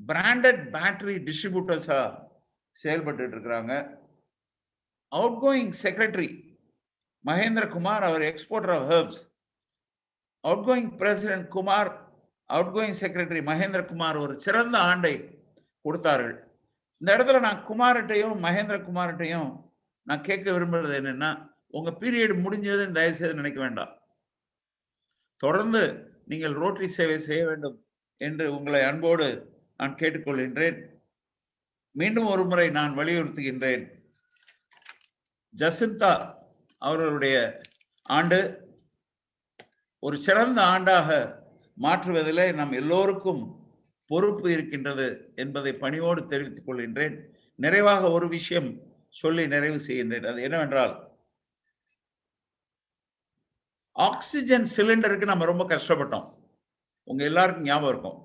பிராண்டட் பேட்டரி டிஸ்ட்ரிபியூட்டர்ஸா செயல்பட்டு இருக்கிறாங்க. Outgoing secretary Mahendra Kumar, அவர் exporter of herbs. Outgoing president Kumar, outgoing secretary Mahendra Kumar ஒரு சிறந்த ஆண்டை கொடுத்தார்கள். இந்த இடத்துல நான் குமார்ட்டையும் மகேந்திர குமார்ட்டையும் நான் கேட்க விரும்புறது என்னன்னா, உங்க பீரியட் முடிஞ்சதுன்னு தயவு செய்து நினைக்க வேண்டாம். தொடர்ந்து நீங்கள் ரோட்டரி சேவை செய்ய வேண்டும் என்று உங்களை அன்போடு நான் கேட்டுக்கொள்கின்றேன். மீண்டும் ஒரு முறை நான் வலியுறுத்துகின்றேன், ஜசிந்தா அவர்களுடைய ஆண்டு ஒரு சிறந்த ஆண்டாக மாற்றுவதிலே நம் எல்லோருக்கும் பொறுப்பு இருக்கின்றது என்பதை பணிவோடு தெரிவித்துக் கொள்கின்றேன். நிறைவாக ஒரு விஷயம் சொல்லி நிறைவு செய்கின்றேன். அது என்னவென்றால், ஆக்சிஜன் சிலிண்டருக்கு நம்ம ரொம்ப கஷ்டப்பட்டோம். உங்க எல்லாருக்கும் ஞாபகம் இருக்கும்.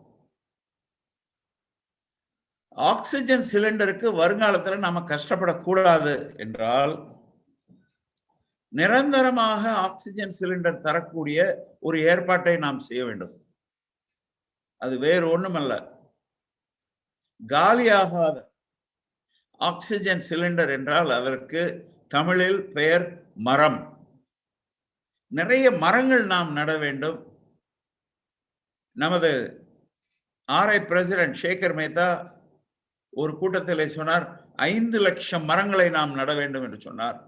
ஆக்சிஜன் சிலிண்டருக்கு வருங்காலத்தில் நாம கஷ்டப்படக்கூடாது என்றால் நிரந்தரமாக ஆக்சிஜன் சிலிண்டர் தரக்கூடிய ஒரு ஏற்பாட்டை நாம் செய்ய வேண்டும். அது வேறு ஒண்ணுமல்ல, காலியாகாத ஆக்சிஜன் சிலிண்டர் என்றால் அதற்கு தமிழில் பெயர் மரம். நிறைய மரங்கள் நாம் நட வேண்டும். நமது RI பிரசிடென்ட் சேகர் மேத்தா ஒரு கூட்டத்தில் சொன்னார், 5 லட்சம் மரங்களை நாம் நட வேண்டும் என்று சொன்னார்.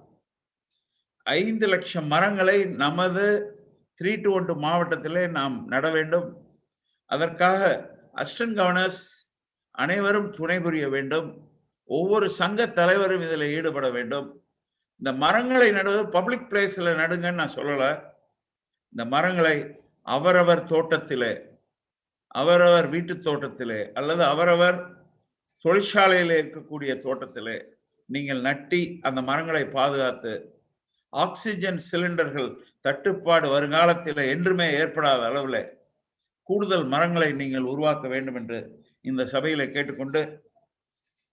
5 லட்சம் மரங்களை நமது 3-2 மாவட்டத்திலே நாம் நட வேண்டும். அதற்காக அசிஸ்டன்ட் கவர்னர்ஸ் அனைவரும் துணை புரிய வேண்டும். ஒவ்வொரு சங்க தலைவரும் இதில் ஈடுபட வேண்டும். இந்த மரங்களை நடுவது பப்ளிக் பிளேஸ்ல நடுங்கன்னு நான் சொல்லல. இந்த மரங்களை அவரவர் தோட்டத்திலே, அவரவர் வீட்டு தோட்டத்திலே அல்லது அவரவர் தொழிற்சாலையில் இருக்கக்கூடிய தோட்டத்திலே நீங்கள் நட்டி அந்த மரங்களை பாதுகாத்து ஆக்சிஜன் சிலிண்டர்கள் தட்டுப்பாடு வருங்காலத்தில் என்றுமே ஏற்படாத அளவில் கூடுதல் மரங்களை நீங்கள் உருவாக்க வேண்டும் என்று இந்த சபையில கேட்டுக்கொண்டு,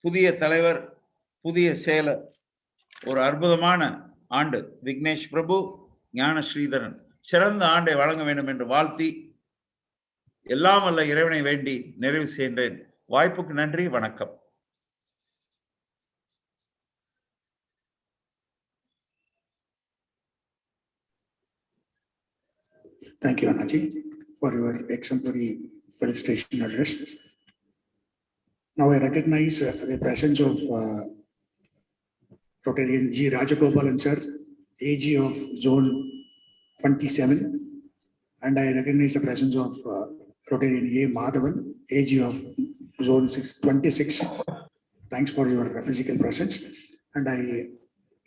புதிய தலைவர், புதிய செயலர், ஒரு அற்புதமான ஆண்டு விக்னேஷ் பிரபு, ஞான ஸ்ரீதரன் சிறந்த ஆண்டை வழங்க வேண்டும் என்று வாழ்த்தி எல்லாம் வல்ல இறைவனை வேண்டி நிறைவு செய்கின்றேன். வாய்ப்புக்கு நன்றி, வணக்கம். Thank you, Anaji, for your exemplary felicitation address. Now I recognize the presence of Rotarian G. Rajagopalan sir, AG of Zone 27, and I recognize the presence of Rotarian A. Madhavan, AG of Zone 26. Thanks for your physical presence, and I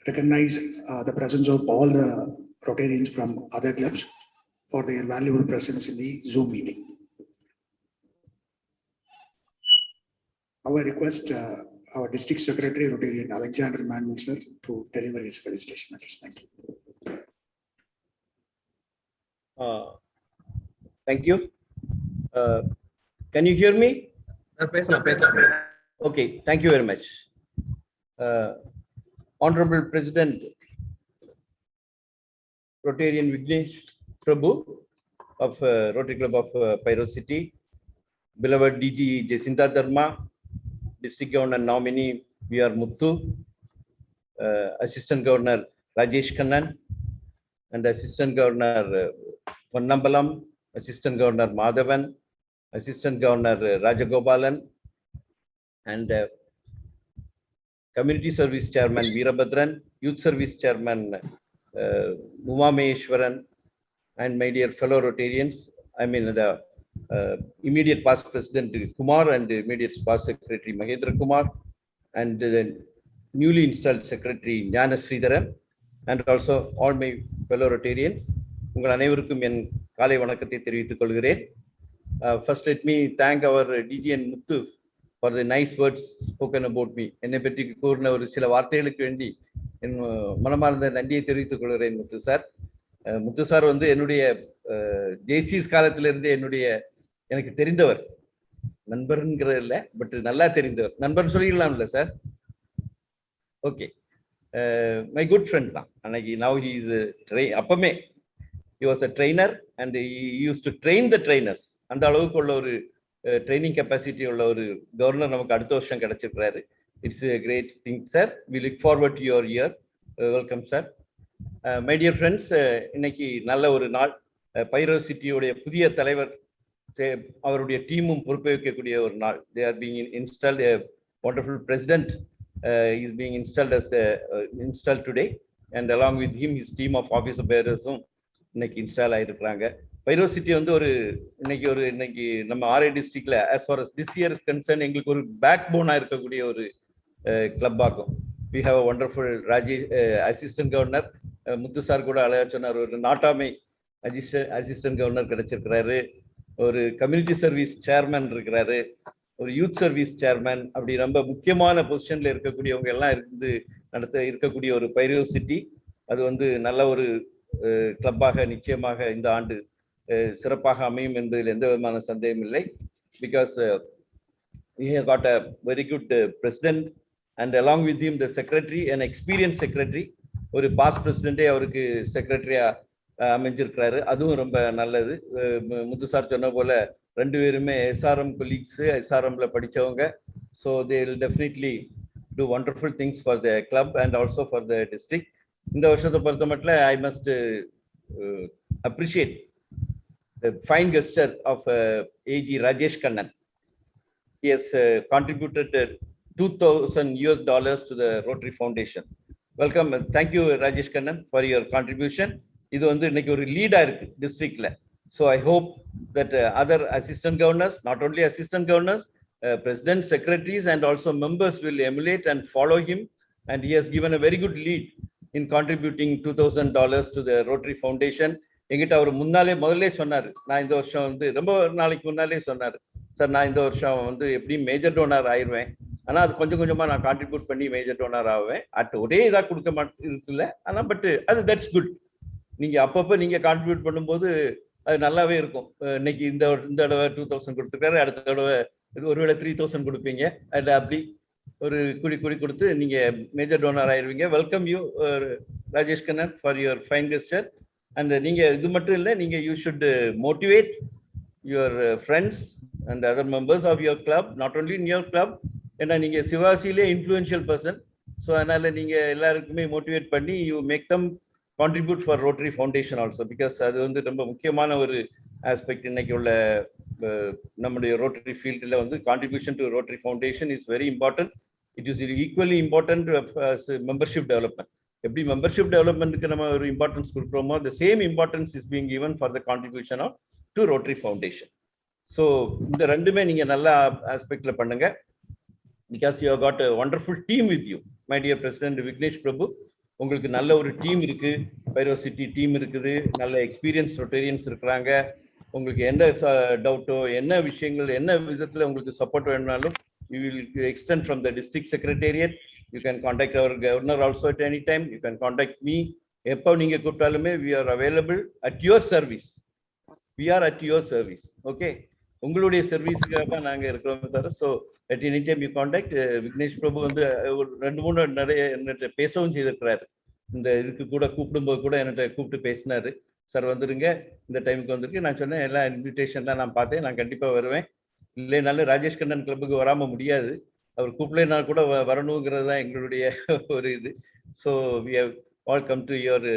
recognize the presence of all the Rotarians from other clubs for their valuable presence in the Zoom meeting. I request our District Secretary, Rotarian Alexander Manuel sir, to deliver his felicitation address. Thank you. Thank you. Can you hear me? Okay, thank you very much. Honorable President, Rotarian Vignesh Prabhu of Rotary Club of Pyro City, beloved DG Jacinta Dharma, District Governor nominee VR Muthu, Assistant Governor Rajesh Kannan, and Assistant Governor Vannambalam, Assistant Governor Madhavan, Assistant Governor Rajagopalan, and Community Service Chairman Veerabhadran, Youth Service Chairman Uma Maheshwaran, and my dear fellow Rotarians, I mean the immediate past President Kumar and the immediate past Secretary Mahedra Kumar, and the newly installed Secretary Jnana Sridharan, and also all my fellow Rotarians. உங்கள் அனைவருக்கும் என் காலை வணக்கத்தை தெரிவித்துக் கொள்கிறேன். First, let me thank our DG and Muthu for the nice words spoken about me. என்னை பற்றி கூறின ஒரு சில வார்த்தைகளுக்கு வேண்டி என் மனமார்ந்த நன்றியை தெரிவித்துக் கொள்கிறேன் முத்து சார். முத்து சார் வந்து என்னுடைய ஜேசிஸ் காலத்திலிருந்து எனக்கு தெரிந்தவர், நண்பர்ங்கிறது இல்லை, பட் நல்லா தெரிந்தவர். நண்பர்னு சொல்லிடலாம்ல sir? Okay, my good friend தான். அன்னைக்கு நவ் ஹி இஸ் அப்பமே he was a trainer and he used to train the trainers. அந்த அளவுக்கு உள்ள ஒரு ட்ரைனிங் கெப்பாசிட்டி உள்ள ஒரு கவர்னர் நமக்கு அடுத்த வருஷம் கிடைச்சிருக்கிறாரு. It's a great thing sir. we look forward to your year. welcome sir. My dear friends, இன்னைக்கு நல்ல ஒரு நாள். பைரோசிட்டியோடைய புதிய தலைவர் அவருடைய டீமும் பொறுப்பேற்கக்கூடிய ஒரு நாள். they are being installed. A wonderful president is being installed as the installed today, and along with him his team of office bearers-um இன்னைக்கு இன்ஸ்டால் ஆகிருக்கிறாங்க. பைரோசிட்டி வந்து இன்னைக்கு நம்ம ஆர்ஐ டிஸ்ட்ரிக்ட்ல as far as this year is concerned எங்களுக்கு ஒரு back போனாக இருக்கக்கூடிய ஒரு club ஆகும். we have a wonderful Rajesh assistant governor. Muthu sir கூட அழகா சொன்னார், ஒரு நாட்டாமை அசிஸ்டன்ட் கவர்னர் கிடைச்சிருக்கிறாரு, ஒரு கம்யூனிட்டி சர்வீஸ் சேர்மன் இருக்கிறாரு, ஒரு யூத் சர்வீஸ் சேர்மன். அப்படி ரொம்ப முக்கியமான பொசிஷன்ல இருக்கக்கூடியவங்க எல்லாம் இருக்கக்கூடிய ஒரு பைரோசிட்டி. அது வந்து நல்ல ஒரு கிளப்பாக நிச்சயமாக இந்த ஆண்டு சிறப்பாக அமையும் என்பதில் எந்த விதமான சந்தேகம் இல்லை. Because we have got a very good president and along with him the secretary, an experienced secretary. ஒரு பாஸ்ட் பிரசிடென்டே அவருக்கு செக்ரட்டரியா அமைஞ்சிருக்கிறாரு. அதுவும் ரொம்ப நல்லது. முத்து சார் சொன்ன போல ரெண்டு பேருமே எஸ்ஆர்எம் கொலீக்ஸ், எஸ்ஆர்எம்ல படித்தவங்க. So they will definitely do wonderful things for the club and also for the district. இந்த வருஷத்தை பொறுத்த மட்டும் I must appreciate the fine gesture of AG Rajesh Kannan. He has contributed $2,000 to the Rotary Foundation. Welcome. Thank you Rajesh Kannan for your contribution. இது வந்து இன்னைக்கு ஒரு லீடா இருக்கு டிஸ்ட்ரிக்ட்ல. So I hope that other assistant governors, not only assistant governors, presidents, secretaries and also members will emulate and follow him, and he has given a very good lead in contributing $2,000 to the Rotary Foundation. எங்கிட்ட அவர் முதல்ல சொன்னார், நான் இந்த வருஷம் வந்து ரொம்ப நாளைக்கு முன்னாலே சொன்னார், சார் நான் இந்த வருஷம் வந்து எப்படி மேஜர் டோனர் ஆயிடுவேன், ஆனால் அது கொஞ்சம் கொஞ்சமாக நான் கான்ட்ரிபியூட் பண்ணி மேஜர் டோனர் ஆவேன். ஒரே இதாக கொடுக்க இருக்குல்ல, ஆனால் பட் அது தட்ஸ் குட். நீங்கள் அப்பப்போ நீங்கள் கான்ட்ரிபியூட் பண்ணும்போது அது நல்லாவே இருக்கும். இன்னைக்கு இந்த தடவை 2,000 கொடுத்துருக்காரு, அடுத்த தடவை ஒருவேளை 3,000 கொடுப்பீங்க. அது அப்படி ஒரு குடி கொடுத்து நீங்க மேஜர் டோனர் ஆயிருவீங்க. Welcome you Rajesh Kannan for your fine gesture. And நீங்க இது மட்டும் இல்லை, நீங்க you should motivate your friends and other members of your club, not only in your club. ஏன்னா நீங்க சிவாசியிலே இன்ஃப்ளூயன்ஷியல் பர்சன். ஸோ அதனால நீங்க எல்லாருக்குமே மோட்டிவேட் பண்ணி you make them contribute for Rotary Foundation also. Because அது வந்து ரொம்ப முக்கியமான ஒரு ஆஸ்பெக்ட். இன்னைக்கு உள்ள நம்முடைய ரோட்டரி ஃபீல்டில் வந்து contribution to Rotary foundation is very important. It is equally important membership development. எப்படி மெம்பர்ஷிப் டெவலப்மெண்ட்டுக்கு நம்ம ஒரு இம்பார்ட்டன்ஸ் கொடுக்குறோமோ, the same importance is being given for the contribution of to Rotary foundation. So இந்த ரெண்டுமே நீங்கள் நல்ல ஆஸ்பெக்ட்ல பண்ணுங்க. Because you have got a wonderful team with you my dear president Vignesh Prabhu. உங்களுக்கு நல்ல ஒரு டீம் இருக்கு, பைரோசிட்டி டீம் இருக்குது, நல்ல எக்ஸ்பீரியன்ஸ் ரொட்டேரியன்ஸ் இருக்கிறாங்க. உங்களுக்கு என்ன டவுட்டோ, என்ன விஷயங்கள், என்ன விதத்தில் உங்களுக்கு சப்போர்ட் வேணும்னாலும் we will extend from the district secretariat. You can contact our governor also at any time. You can contact me. எப்போ நீங்க கூப்பிட்டாலுமே we are available at your service. We are at your service. Okay, உங்களுடைய சர்வீஸுக்காக தான் நாங்கள் இருக்கிறோம் sir. So at any time you contact. Vignesh Prabhu வந்து ஒரு 2-3 நிறைய என்கிட்ட பேசவும் செய்திருக்கிறாரு. இந்த இதுக்கு கூட கூப்பிடும்போது கூட என்கிட்ட கூப்பிட்டு பேசினாரு, சார் வந்துருங்க இந்த டைமுக்கு வந்துருக்கு. நான் சொன்னேன் எல்லா இன்விடேஷன்லாம் நான் பார்த்தேன், நான் கண்டிப்பாக வருவேன். இல்லைனாலும் ராஜேஷ் கண்ணன் கிளப்புக்கு வராமல் முடியாது, அவர் கூப்பிடலைனா கூட வரணுங்கிறது தான் எங்களுடைய ஒரு இது. So we have all come to your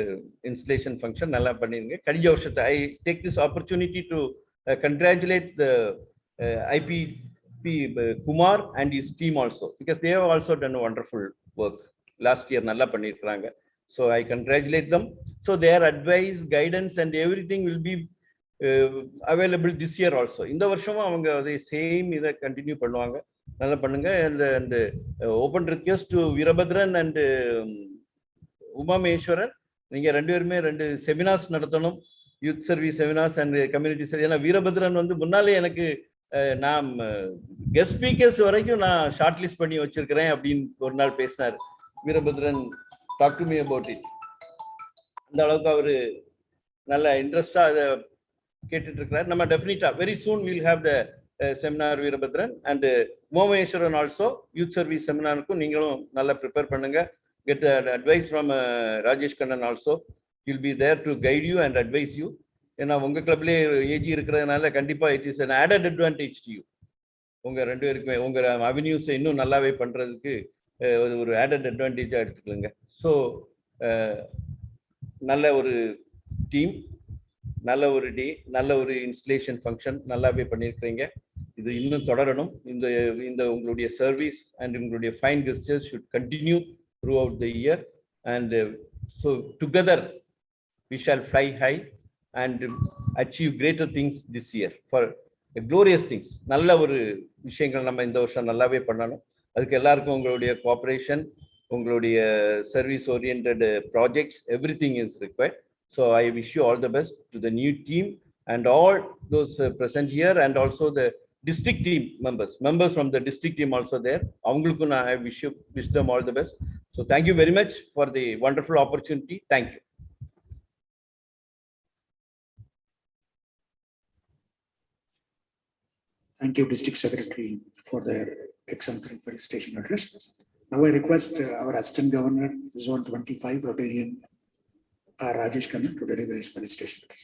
installation function. நல்லா பண்ணிருங்க. கடிஞ்ச வருஷத்தை I take this opportunity to congratulate the IPP Kumar and his team also, because they have also done wonderful work. Last year நல்லா பண்ணியிருக்கிறாங்க. So I congratulate them. So their advice, guidance and everything will be available this year also. இந்த வருஷமும் அவங்க அதே same இதை continue பண்ணுவாங்க. நல்லா பண்ணுங்க. And open request to Veerabhadran and Umamaheswaran, நீங்கள் 2 பேருமே 2 செமினார்ஸ் நடத்தணும், youth service seminars and community service. ஏன்னா வீரபத்ரன் வந்து முன்னாலே எனக்கு நான் கெஸ்ட் ஸ்பீக்கர்ஸ் வரைக்கும் நான் ஷார்ட் லிஸ்ட் பண்ணி வச்சிருக்கிறேன் அப்படின்னு ஒரு நாள் பேசினார் Veerabhadran. Talk to me about it. அந்த அளவுக்கு அவர் நல்ல இன்ட்ரெஸ்டா அதை கேட்டுட்டு இருக்கிறார். நம்ம டெஃபினட்டா very soon will have the seminar Veerabhadran and Umamaheswaran also. Youth service செமினாருக்கும் நீங்களும் நல்லா ப்ரிப்பேர் பண்ணுங்க. Get advice from Rajesh Kannan also. He'll be there to guide you and advise you. ஏன்னா உங்க கிளப்லேயே ஏஜி இருக்கிறதுனால கண்டிப்பா it is an added advantage to you. உங்க 2 பேருக்குமே உங்க அவென்யூஸை இன்னும் நல்லாவே பண்றதுக்கு ஒரு ஆடட் அட்வான்டேஜா எடுத்துக்கலுங்க. ஸோ நல்ல ஒரு டீம், நல்ல ஒரு டே, நல்ல ஒரு இன்ஸ்டலேஷன் ஃபங்க்ஷன் நல்லாவே பண்ணியிருக்கிறீங்க. இது இன்னும் தொடரணும். இந்த உங்களுடைய சர்வீஸ் அண்ட் உங்களுடைய fine gestures should continue throughout the year, and so together we shall fly high and achieve greater things this year for glorious things. நல்ல ஒரு விஷயங்கள் நம்ம இந்த வருஷம் நல்லாவே பண்ணணும். அதுக்கு எல்லாருக்கும் உங்களுடைய கோஆபரேஷன், உங்களுடைய service oriented projects, everything is required. So I wish you all the best to the new team and all those present here, and also the district team members from the district team also there. Avungalukku I wish them all the best. So thank you very much for the wonderful opportunity. Thank you. Thank you, District Secretary, for their exemplary felicitation address. Now I request our Assistant Governor, Zone 25, Rotarian Rajesh Kannan, to deliver his felicitation address.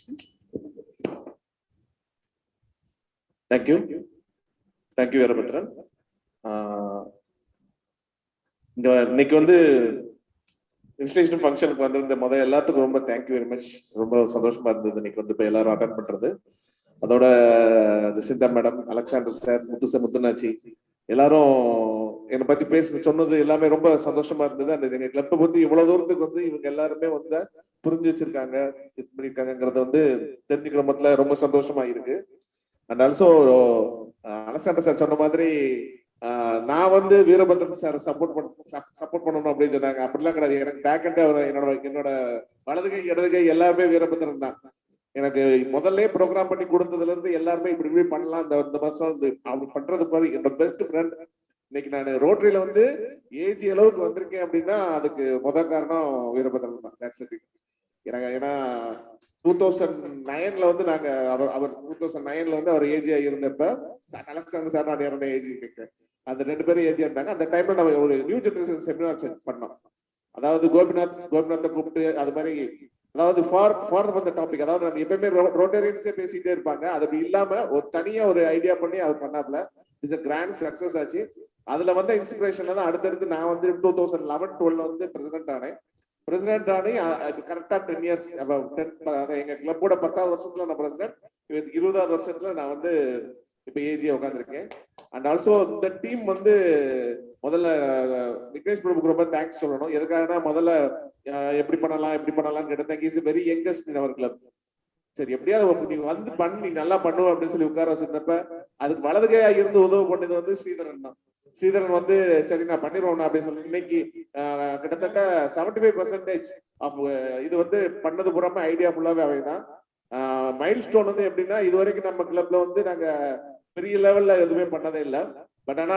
Thank you. Thank you, Veerabhadran. இன்னைக்கு வந்து installation ஃபங்க்ஷனுக்கு வந்திருந்த எல்லாத்துக்கும் ரொம்ப thank you very much. ரொம்ப சந்தோஷமா இருந்தது இன்னைக்கு வந்து இப்போ எல்லாரும் அட்டென்ட் பண்றது. அதோட ஜெசிந்தா மேடம், அலெக்சாண்டர் சார், முத்துநாச்சி எல்லாரும் என்னை பத்தி சொன்னது எல்லாமே ரொம்ப சந்தோஷமா இருந்தது. அந்த எங்க கிளப்பை பத்தி இவ்வளவு தூரத்துக்கு வந்து இவங்க எல்லாருமே வந்து புரிஞ்சு வச்சிருக்காங்க, இது பண்ணிருக்காங்கிறத வந்து தெரிஞ்சுக்கிற மத்தில ரொம்ப சந்தோஷமா இருக்கு. அண்ட் ஆல்சோ அலெக்சாண்டர் சார் சொன்ன மாதிரி நான் வந்து வீரபத்ரன் சார் சப்போர்ட் பண்ணணும் அப்படின்னு சொன்னாங்க. அப்படிலாம் கிடையாது. எனக்கு பேக் அண்ட் என்னோட வலதுகை இடதுகை எல்லாருமே வீரபத்ரன் தான். எனக்கு முதல்ல ப்ரோக்ராம் பண்ணி கொடுத்ததுல இருந்து எல்லாருமே இப்படி பண்ணலாம், இந்த வருஷம் அப்படி பண்றது மாதிரி என்னோட பெஸ்ட் ஃப்ரெண்ட். இன்னைக்கு நான் ரோட்டரியில வந்து ஏஜி அளவுக்கு வந்திருக்கேன் அப்படின்னா அதுக்கு முதல் காரணம் வீரபத்ரன் தான். ஏன்னா 2009 வந்து நாங்க அவர் 2009 வந்து அவர் ஏஜியா இருந்தப்ப அலெக்சாண்டர் சார் நான் இறந்த ஏஜி கேட்கிறேன். அந்த 2 பேரும் ஏஜியா இருந்தாங்க. அந்த டைம்ல நம்ம ஒரு நியூ ஜெனரேஷன் செமினார் பண்ணோம். அதாவது கோபிநாத்தை கூப்பிட்டு அது மாதிரி, அதாவது ஃபார் த டாபிக், அதாவது நம்ம எப்பவுமே ரோட்டரியன்ஸே பேசிட்டே இருப்பாங்க. அது அப்படி இல்லாம ஒரு தனியா ஒரு ஐடியா பண்ணி அவர் பண்ணாப்ல. இட்ஸ் a grand சக்சஸ் ஆச்சு. அதுல வந்த இன்ஸ்பிரேஷன்ல தான் அடுத்தடுத்து நான் வந்து 2011-12 வந்து பிரசிடென்ட் ஆனி கரெக்டா 10 இயர்ஸ். எங்க கிளப்போட 10வது வருஷத்துல நான் பிரசிடென்ட், 20வது வருஷத்துல நான் வந்து இப்ப ஏஜியா உட்காந்துருக்கேன். அண்ட் ஆல்சோ இந்த டீம் வந்து முதல்ல விக்னேஷ் பிரபுக்கு ரொம்ப தேங்க்ஸ் சொல்லணும். எதுக்காகனா முதல்ல எப்படி பண்ணலாம்னு கேட்டேன். Is very youngest in our club. சரி எப்படியாவது நீ வந்து பண்ணி நல்லா பண்ணுவோம் அப்படின்னு சொல்லி உட்கார வச்சிருந்தப்ப அதுக்கு வலதுகையா இருந்து உதவு பண்ணது வந்து ஸ்ரீதரன் தான். ஸ்ரீதரன் வந்து சரி நான் பண்ணிடுவோம் அப்படின்னு சொல்லி இன்னைக்கு கிட்டத்தட்ட 75% ஆஃப் இது வந்து பண்ணது பூராம ஐடியா ஃபுல்லாவே அவைதான். மைல் ஸ்டோன் வந்து எப்படின்னா, இது வரைக்கும் நம்ம கிளப்ல வந்து நாங்க பெரிய லெவல்ல எதுவுமே பண்ணதே இல்லை. பட் ஆனா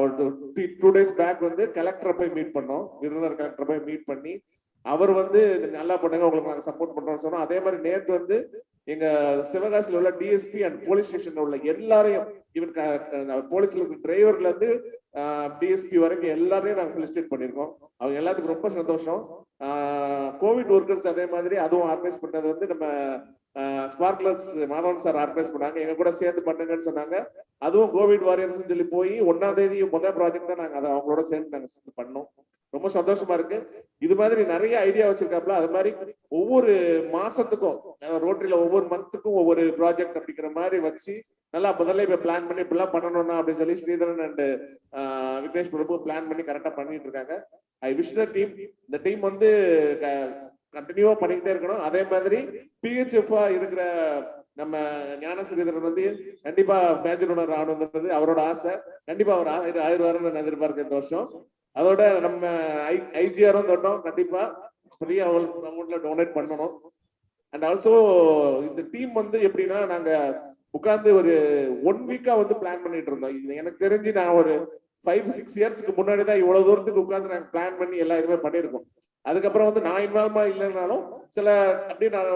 ஒரு 2 days பேக் வந்து கலெக்டரை போய் மீட் பண்ணோம். விருதுநகர் கலெக்டரை போய் மீட் பண்ணி அவர் வந்து நல்லா பண்ணுங்க, உங்களுக்கு நாங்க சப்போர்ட் பண்றோம்னு சொன்னோம். அதே மாதிரி நேற்று வந்து எங்க சிவகாசியில் உள்ள டிஎஸ்பி அண்ட் போலீஸ் ஸ்டேஷன்ல உள்ள எல்லாரையும், ஈவன் போலீஸ்ல இருக்க டிரைவர்ல இருந்து டிஎஸ்பி வரைக்கும் எல்லாரையும் நாங்க ஃபெலிசிட்டேட் பண்ணிருக்கோம். அவங்க எல்லாத்துக்கும் ரொம்ப சந்தோஷம். கோவிட் ஒர்க்கர்ஸ் அதே மாதிரி அதுவும் ஆர்கனைஸ் பண்ணது வந்து நம்ம ஸ்பார்க்லர்ஸ் மாதவன் சார் ஆர்கனைஸ் பண்ணாங்க, எங்க கூட சேர்ந்து பண்ணுங்கன்னு சொன்னாங்க. அதுவும் கோவிட் வாரியர்ஸ் சொல்லி போய் 1ஆம் தேதி முதல் ப்ராஜெக்டா நாங்க அதை அவங்களோட சேர்ந்து நாங்க பண்ணோம். ரொம்ப சந்தோஷமா இருக்கு. இது மாதிரி நிறைய ஐடியா வச்சிருக்காப்ல. அது மாதிரி ஒவ்வொரு மாசத்துக்கும் ரோட்டரியில ஒவ்வொரு மந்த்துக்கும் ஒவ்வொரு ப்ராஜெக்ட் அப்படிங்கிற மாதிரி வச்சு நல்லா முதல்ல இப்ப பிளான் பண்ணி இப்படிலாம் பண்ணணும்னா அப்படின்னு சொல்லி ஸ்ரீதரன் அண்ட் விக்னேஷ் பிரபு பிளான் பண்ணி கரெக்டா பண்ணிட்டு இருக்காங்க. ஐ விஷ் த டீம், இந்த டீம் வந்து கண்டினியூவா பண்ணிக்கிட்டே இருக்கணும். அதே மாதிரி பிஹெச்எஃப்ஆ இருக்கிற நம்ம ஞான ஸ்ரீதரன் வந்து கண்டிப்பா மேஜர் ஓனர் ஆகணுன்றது அவரோட ஆசை. கண்டிப்பா அவர் ஆயிரம் நான் எதிர்பார்க்க இந்த வருஷம். அதோட நம்ம ஐஜிஆரும் தொட்டோம், கண்டிப்பா பெரிய அமௌண்ட்ல டொனேட் பண்ணணும். அண்ட் ஆல்சோ இந்த டீம் வந்து எப்படின்னா நாங்க உட்கார்ந்து ஒரு 1 வீக்கா வந்து பிளான் பண்ணிட்டு இருந்தோம். இது எனக்கு தெரிஞ்சு நான் ஒரு 5-6 இயர்ஸ்க்கு முன்னாடி தான் இவ்வளவு தூரத்துக்கு உட்கார்ந்து நாங்க பிளான் பண்ணி எல்லா இதுவுமே பண்ணியிருக்கோம். அதுக்கப்புறம் வந்து நான் இன்வால்வா இல்லைனாலும் சில அப்படியே நான்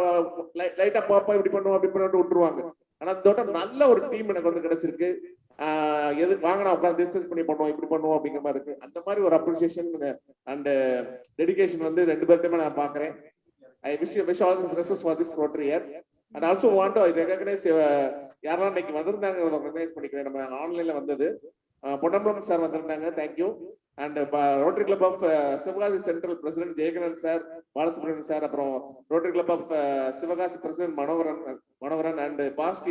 லைட்டா பாப்பா இப்படி பண்ணுவோம் அப்படி பண்ணிட்டு விட்டுருவாங்க. ஆனா இதோட நல்ல ஒரு டீம் எனக்கு வந்து கிடைச்சிருக்கு. எது வாங்கினா உட்காந்து டிஸ்கஸ் பண்ணி பண்ணுவோம் இப்படி பண்ணுவோம் அப்படிங்கிற மாதிரி இருக்கு. அந்த மாதிரி ஒரு அப்ரிசியேஷன் அண்ட் டெடிகேஷன் வந்து 2 பேருக்குமே நான் பாக்குறேன். I wish all the success for this Rotary year. And also want to recognise யாரெல்லாம் இன்னைக்கு வந்திருந்தாங்க ரெகக்னைஸ் பண்ணிக்கிறேன். நம்ம ஆன்லைன்ல வந்தது பொன்னம்பலம் சார் வந்திருந்தாங்க, thank you. And Rotary club of Sivakasi central president Jayakanan sir, Balasubramanian sir, அப்புறம் Rotary club of Sivakasi president Manoharan and past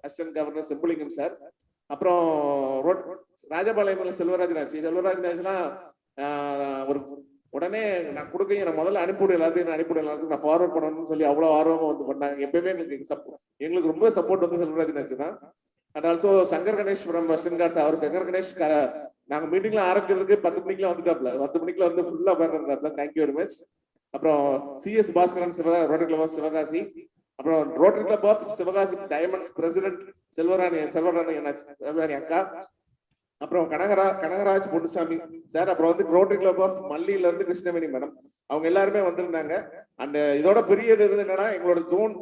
assistant governor Sembulingam sir, அப்புறம் ராஜபாளையம் செல்வராஜ் ஒரு உடனே நான் கொடுக்க நான் முதல்ல அனுப்பிவிடு எல்லாத்தையும் நான் ஃபார்வர்ட் பண்ணணும்னு சொல்லி அவ்வளவு ஆர்வமா வந்து பண்ணாங்க. எப்பயுமே எங்களுக்கு ரொம்ப சப்போர்ட் வந்து செல்வராஜ் தான். And also Shankar Ganesh from Western Ghats. அவர் சங்கர் கணேஷ் நாங்க மீட்டிங்ல ஆரம்பிக்கிறதுக்கு 10 மணிக்குலாம் வந்துட்டாப்ல, 10 மணிக்குல வந்து ஃபுல்லா உட்கார்ந்துருந்தாப்ல. Thank you very much. அப்புறம் CS Baskaran Rotary club of Sivakasi, அப்புறம் Rotary club of Sivakasi diamonds president Selvarani அக்கா, அப்புறம் கனகராஜ் பொன்னுசாமி சார், அப்புறம் வந்து ரோட்டரி கிளப் ஆஃப் மல்லியில இருந்து கிருஷ்ணவேணி மேடம், அவங்க எல்லாருமே வந்திருந்தாங்க. அண்ட் இதோட பெரியது என்னன்னா என்னோட ஜோன்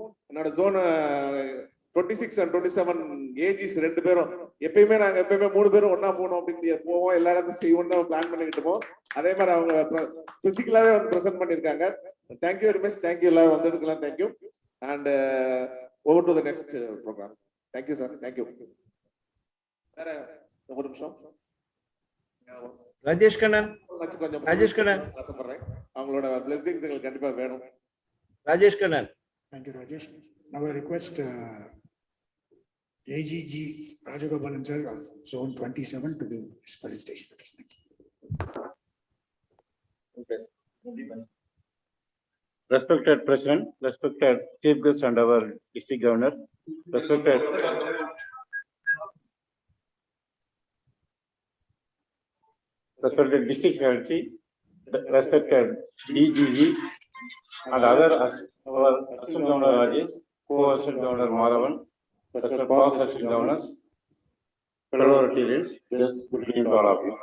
26 and 27 ஏஜிஸ் 2 பேரும் எப்பயுமே நாங்க 3 பேரும் ஒன்னா போகணும் அப்படின்னு போவோம், எல்லா இடத்தையும் செய்வோம்னு பிளான் பண்ணிக்கிட்டு போவோம். அதே மாதிரி அவங்க பிசிக்கலாவே வந்து பிரசன்ட் பண்ணிருக்காங்க. Thank you very much. தேங்க்யூ எல்லாரும் வந்ததுக்கெல்லாம் thank you. And over to the next programme. Thank you sir. Thank you. வேற ஒரு நிமிஷம் ராஜேஷ் கண்ணன் ஆசைப்படுறேன். அவங்களோட பிளெஸிங்ஸ் எங்களுக்கு கண்டிப்பா வேணும். Rajesh Kannan. Thank you, Rajesh. Now I request AGG Rajagopalan sir of Zone 27 to give his presentation. Thank you. Respected President, respected Chief Guest and our District Governor, respected District Secretary, respected DGG and other our Assistant Governor Rajesh, Co-Assistant Governor Madhavan, Assistant Past Assistant Governors, fellow Rotarians, just good evening to all of you.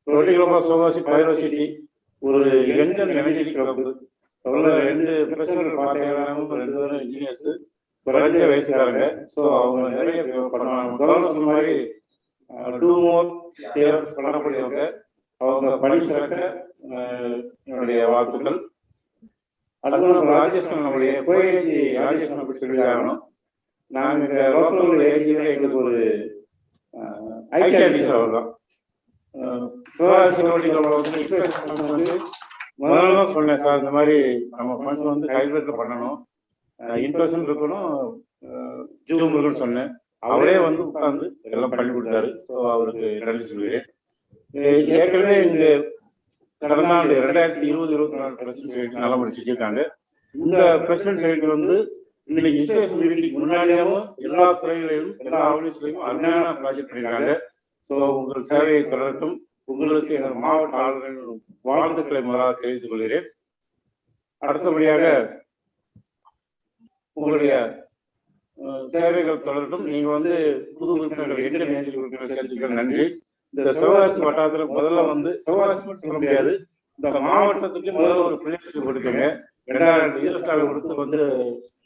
Rotary Club of Savasi Pyro City, ஒரு யங்கன் energetic club. அவங்கள 2 president பார்த்தீங்கன்னா 2 பேரும் engineers, குறைஞ்ச வயசுக்காரங்க. So அவங்க நிறைய பண்ணுவாங்க. Governor சொன்ன மாதிரி டூ மோர் சேர் பண்ணக்கூடியவங்க. அவங்க பணி சிறக்க என்னுடைய வாழ்த்துக்கள். அதுவும் நம்ம ராஜேஷ் நம்முடைய கோஏஜி ராஜேஷ் அப்படி சொல்லி ஆகணும். நாங்கள் லோக்கல் ஏஜியில் எங்களுக்கு ஒரு ஐடிஆர்டிஸ் அவர் தான். சிவகாசி வந்து முதல்ல சொன்னேன் சார், இந்த மாதிரி நம்ம ஃபண்ட்ஸ் வந்து கைவிட்டு பண்ணணும், இன்ட்ரெஸ்ட் இருக்கணும், ஜூம் இருக்குன்னு சொன்னேன். அவரே வந்து உட்கார்ந்து எல்லாம் பண்ணி கொடுத்தாரு. ஸோ அவருக்கு நன்றி சொல்லுவேன். ஏற்கனவே இங்க கடந்த ஆண்டு 2020-24 பிரசிடென்ட் நல்லா முடிச்சிருக்காங்க. இந்த பிரசிடென்ட் சைடு வந்து இன்னைக்கு இன்ஸ்டேஷன் மீட்டிங் முன்னாடியாவும் எல்லா துறைகளிலும் எல்லா ஆஃபீஸ்லையும் அருமையான ப்ராஜெக்ட் பண்ணியிருக்காங்க. ஸோ உங்கள் சேவையை தொடரட்டும். உங்களுக்கு எனது மாவட்ட ஆளுநர்கள் வாழ்த்துக்களை முதலாக தெரிவித்துக் கொள்கிறேன். அடுத்தபடியாக உங்களுடைய சேவைகள் தொடரட்டும். நீங்க வந்து புது உறுப்பினர்கள் எங்க நேரத்தில் உறுப்பினர் சேர்த்துக்கள் நன்றி. இந்த சிவகாசி வட்டாரத்துல முதல்ல வந்து சிவகாசி சொல்ல முடியாது, இந்த மாவட்டத்துக்கு முதல்ல ஒரு பிளேஸ் கொடுக்குங்க. 2000 ஈஸ்டாக கொடுத்து வந்து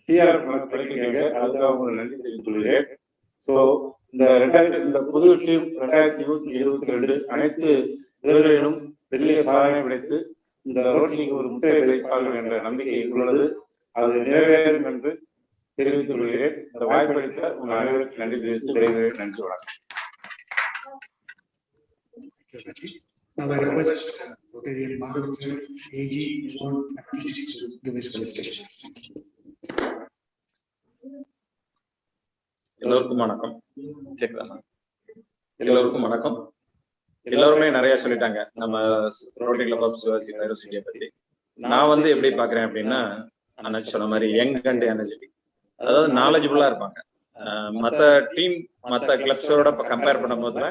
டிஆர் கிடைக்கிறீங்க. அதுக்காக உங்களுக்கு நன்றி தெரிவித்துக் கொள்கிறேன். ஸோ இந்த புது டீம் 2022 அனைத்து வீரர்களும் பெரிய சாதனை படைத்து இந்த ரோட்டரிக்கு ஒரு முத்திரை பதிப்பார்கள் என்ற நம்பிக்கை உள்ளது. அது நிறைவேறும் என்று தெரிவித்துக் கொள்கிறேன். இந்த வாய்ப்பளித்த உங்கள் அனைவருக்கும் நன்றி தெரிவித்து விடைபெறுகிறேன். நன்றி, வணக்கம். Now I request Rotarian Madhavan sir, AG Zone 26 to give his felicitation. எல்லோருக்கும் வணக்கம். கேக்குதா? எல்லோருக்கும் வணக்கம். எல்லாருமே நிறைய சொல்லிட்டாங்க நம்ம ரோட்டரி கிளப் ஆஃப் சிவாஜி யூனிவர்சிட்டியை பத்தி. நான் வந்து எப்படி பாக்குறேன் அப்படின்னா, நான் சொன்ன மாதிரி யங் அண்ட் எனர்ஜெட்டிக், அதாவது நாலேஜபிளா இருப்பாங்க. மற்ற டீம் மற்ற கிளப்ஸோட கம்பேர் பண்ணும் போதுல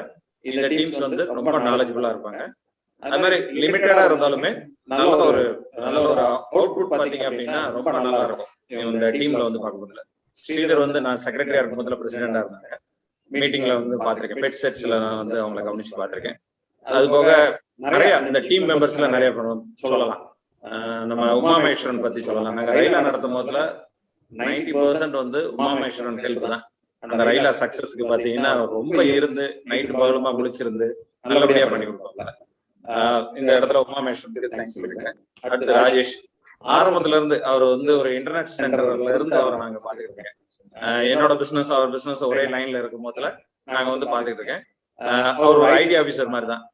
இந்த டீம்ஸ் வந்து ரொம்ப நாலேஜபிளா இருப்பாங்க. அது மாதிரி லிமிட்டடா இருந்தாலுமே நல்ல ஒரு அவுட்புட் பாத்தீங்க அப்படின்னா ரொம்ப நல்லா இருக்கும். இந்த டீம்ல வந்து பார்க்கும்போதுல ஸ்ரீதர் வந்து நான் செக்ரட்டரியா இருக்கும் போதுல பிரசிடென்டா இருந்தாங்க. மீட்டிங்ல வந்து பாத்திருக்கேன், பெட் செட்ஸ்ல நான் வந்து அவங்களை கவனிச்சு பாத்திருக்கேன். அது போக நிறைய இந்த டீம் மெம்பர்ஸ்ல நிறைய சொல்லலாம். நம்ம உமாமேஸ்வரன் பத்தி சொல்லலாம். நாங்க ரயிலா நடத்தும் போதுல 90% வந்து உமாமேஸ்வரன் ஹெல்ப் தான். அந்த ரயிலா சக்சஸ்க்கு பாத்தீங்கன்னா ரொம்ப இருந்து நைட்டு பகலுமா முடிச்சிருந்து நல்லபடியா பண்ணி கொடுப்பாங்க. இந்த இடத்துல உமாமேஸ்வரனுக்கு தேங்க்ஸ் சொல்லிருக்கேன். அடுத்து ராஜேஷ், ஆரம்பத்துல இருந்து அவர் வந்து ஒரு இன்டர்நெட் சென்டர்ல இருந்து அவரை நாங்க பாத்துட்டு இருக்கேன். என்னோட பிசினஸ் அவர் பிசினஸ் ஒரே லைன்ல இருக்கும் போதுல நாங்க வந்து பாத்துட்டு இருக்கேன். அவர் ஒரு ஐடி ஆபீசர் மாதிரி தான்.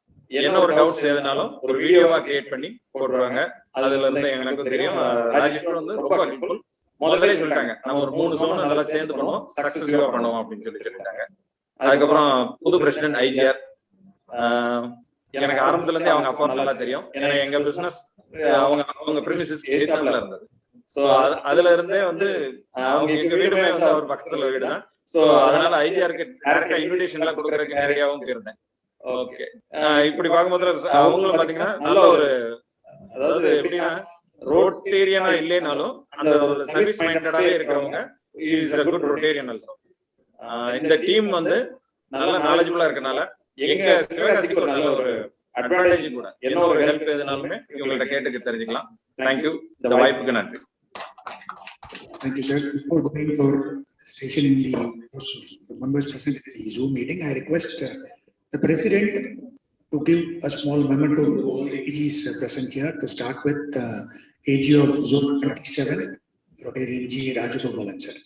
என்ன ஒரு டவுட்ஸ் எதுனாலும் ஒரு வீடியோவா கிரியேட் பண்ணி போட்டுருவாங்க. அதுல இருந்து எனக்கு தெரியும் ராஜேஷ் வந்து ரொம்ப ஹெல்ப்ஃபுல். முதல்ல சொல்லிட்டாங்க நம்ம ஒரு 3 ஜோன் நல்லா சேர்ந்து பண்ணுவோம், சக்சஸ்ஃபுல்லா பண்ணுவோம் அப்படின்னு சொல்லிட்டாங்க. அதுக்கப்புறம் புது பிரசிடென்ட் ஐஜிஆர், எனக்கு ஆரம்பத்துல இருந்தே அவங்க அப்பா நல்லா தெரியும். ஏன்னா எங்க பிசினஸ் அவங்க பிரிமிசஸ் ஏரியால இருந்தது. சோ அதுல இருந்தே வந்து அவங்க எங்க வீடுமே வந்து அவர் பக்கத்துல வீடு தான். சோ அதனால ஐஜிஆருக்கு டைரக்டா இன்விடேஷன் எல்லாம் கொடுக்கறதுக்கு நேரடியாவும் போயிருந்தேன். ஓகே, இப்படி பார்க்கும்போது அவங்களும் பாத்தீங்கன்னா நல்ல ஒரு, அதாவது எப்படின்னா ரோட்டேரியனா இல்லைனாலும் அந்த ஒரு சர்வீஸ் மைண்டடாவே இருக்கிறவங்க is a good Rotarian also. இந்த டீம் வந்து நல்ல நாலேஜபிளா இருக்கனால எங்க சிவகாசிக்கு ஒரு நல்ல ஒரு அட்வான்டேஜ் கூட. என்ன ஒரு ஹெல்ப் எதுனாலுமே இவங்கள்ட்ட கேட்டு தெரிஞ்சுக்கலாம். தேங்க்யூ, இந்த வாய்ப்புக்கு நன்றி. Thank you, sir. Before going for station in the members present in the Zoom meeting, I request the president to give a small memento to all the AGs present here. To start with, AG of Zone 27, Rotarian G. Rajagopalan, sir.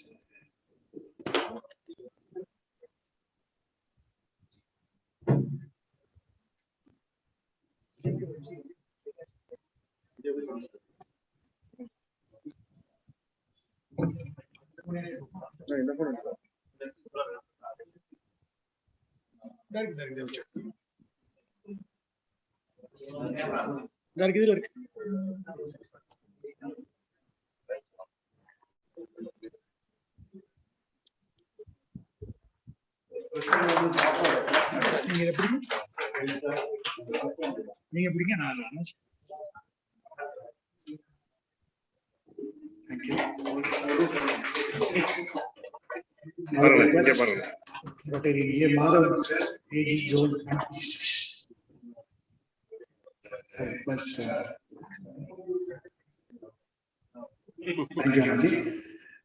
Thank you. Rotarian A. Madhavan, AG Zone 26. Thank you, Anaji.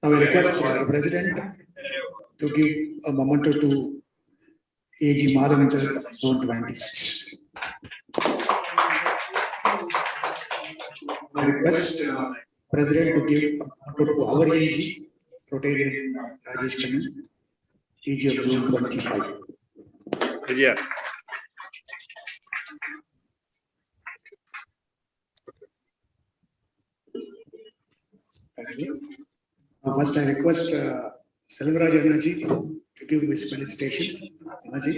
Now I request the president to give a memento to AG Madhavan, Zone 26. I request president to give a memento to our AG, Rotarian Rajesh Kannan, AG of Zone 25. Yeah. Thank you. First, I request Selvaraj Annaji to give his felicitation. Annaji.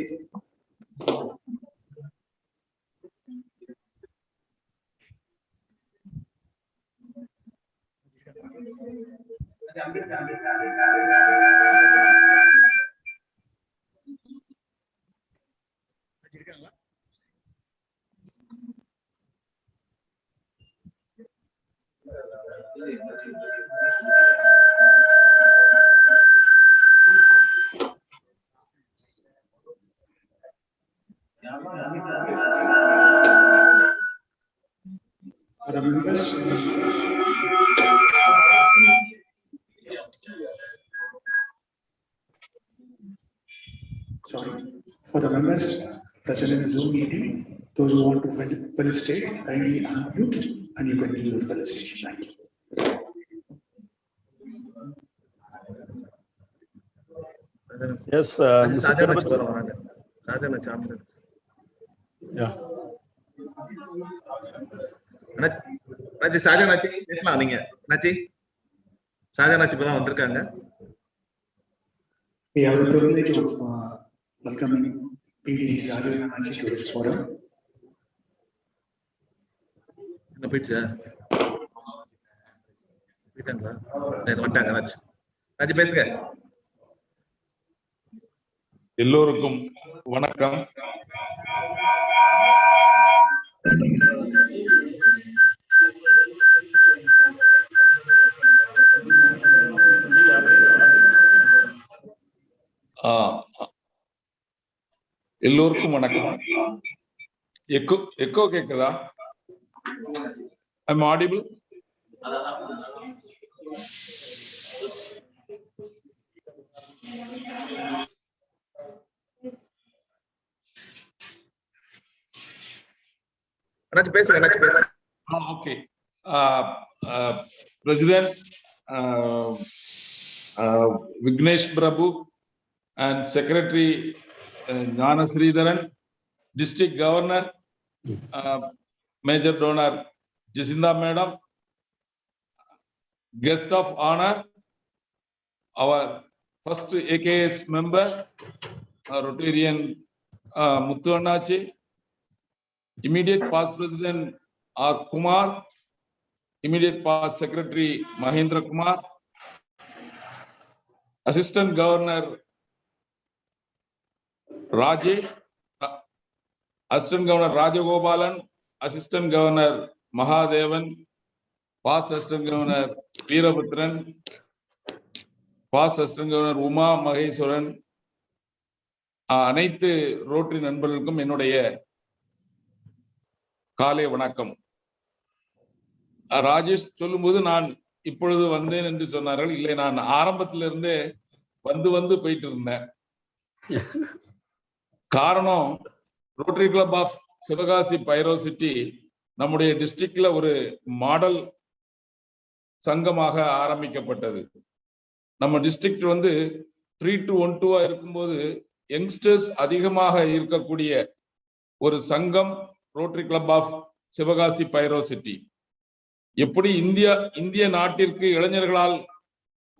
For the members, sorry, for the members present in the Zoom meeting, Those who want to felicitate, kindly unmute and you can do your felicitation. Thank you. Yes, Mr. Tirupati. Yeah. We have the privilege of welcoming PDC Sajan Anachi to this forum. எல்லோருக்கும் வணக்கம். எல்லோருக்கும் வணக்கம். Echo கேக்குதா? I'm audible? Okay. President Vignesh Prabhu and Secretary Jnana Sridharan, District Governor, Major Donor Jacinta Madam, Guest of Honor, our first AKS member, Rotarian Muthu Annachi, Immediate Past President R. Kumar, Immediate Past Secretary Mahendra Kumar, Assistant Governor Rajesh, Assistant Governor Rajagopalan, Assistant Governor Mahadevan, Past Assistant Governor Veerabhadran, Past Assistant Governor Uma Maheswaran, அனைத்து rotary நண்பர்களுக்கும் என்னுடைய காலை வணக்கம். ராஜேஷ் சொல்லும்போது நான் இப்பொழுது வந்தேன் என்று சொன்னார்கள். இல்லை, நான் ஆரம்பத்திலிருந்தே வந்து போயிட்டு இருந்தேன். காரணம், ரோட்டரி கிளப் ஆஃப் சிவகாசி பைரோசிட்டி நம்முடைய டிஸ்ட்ரிக்ட்ல ஒரு மாடல் சங்கமாக ஆரம்பிக்கப்பட்டது. நம்ம டிஸ்ட்ரிக்ட் 3-1-2 இருக்கும்போது யங்ஸ்டர்ஸ் அதிகமாக இருக்கக்கூடிய ஒரு சங்கம் ரோட்டரி கிளப் ஆஃப் சிவகாசி பைரோசிட்டி. எப்படி இந்திய நாட்டிற்கு இளைஞர்களால்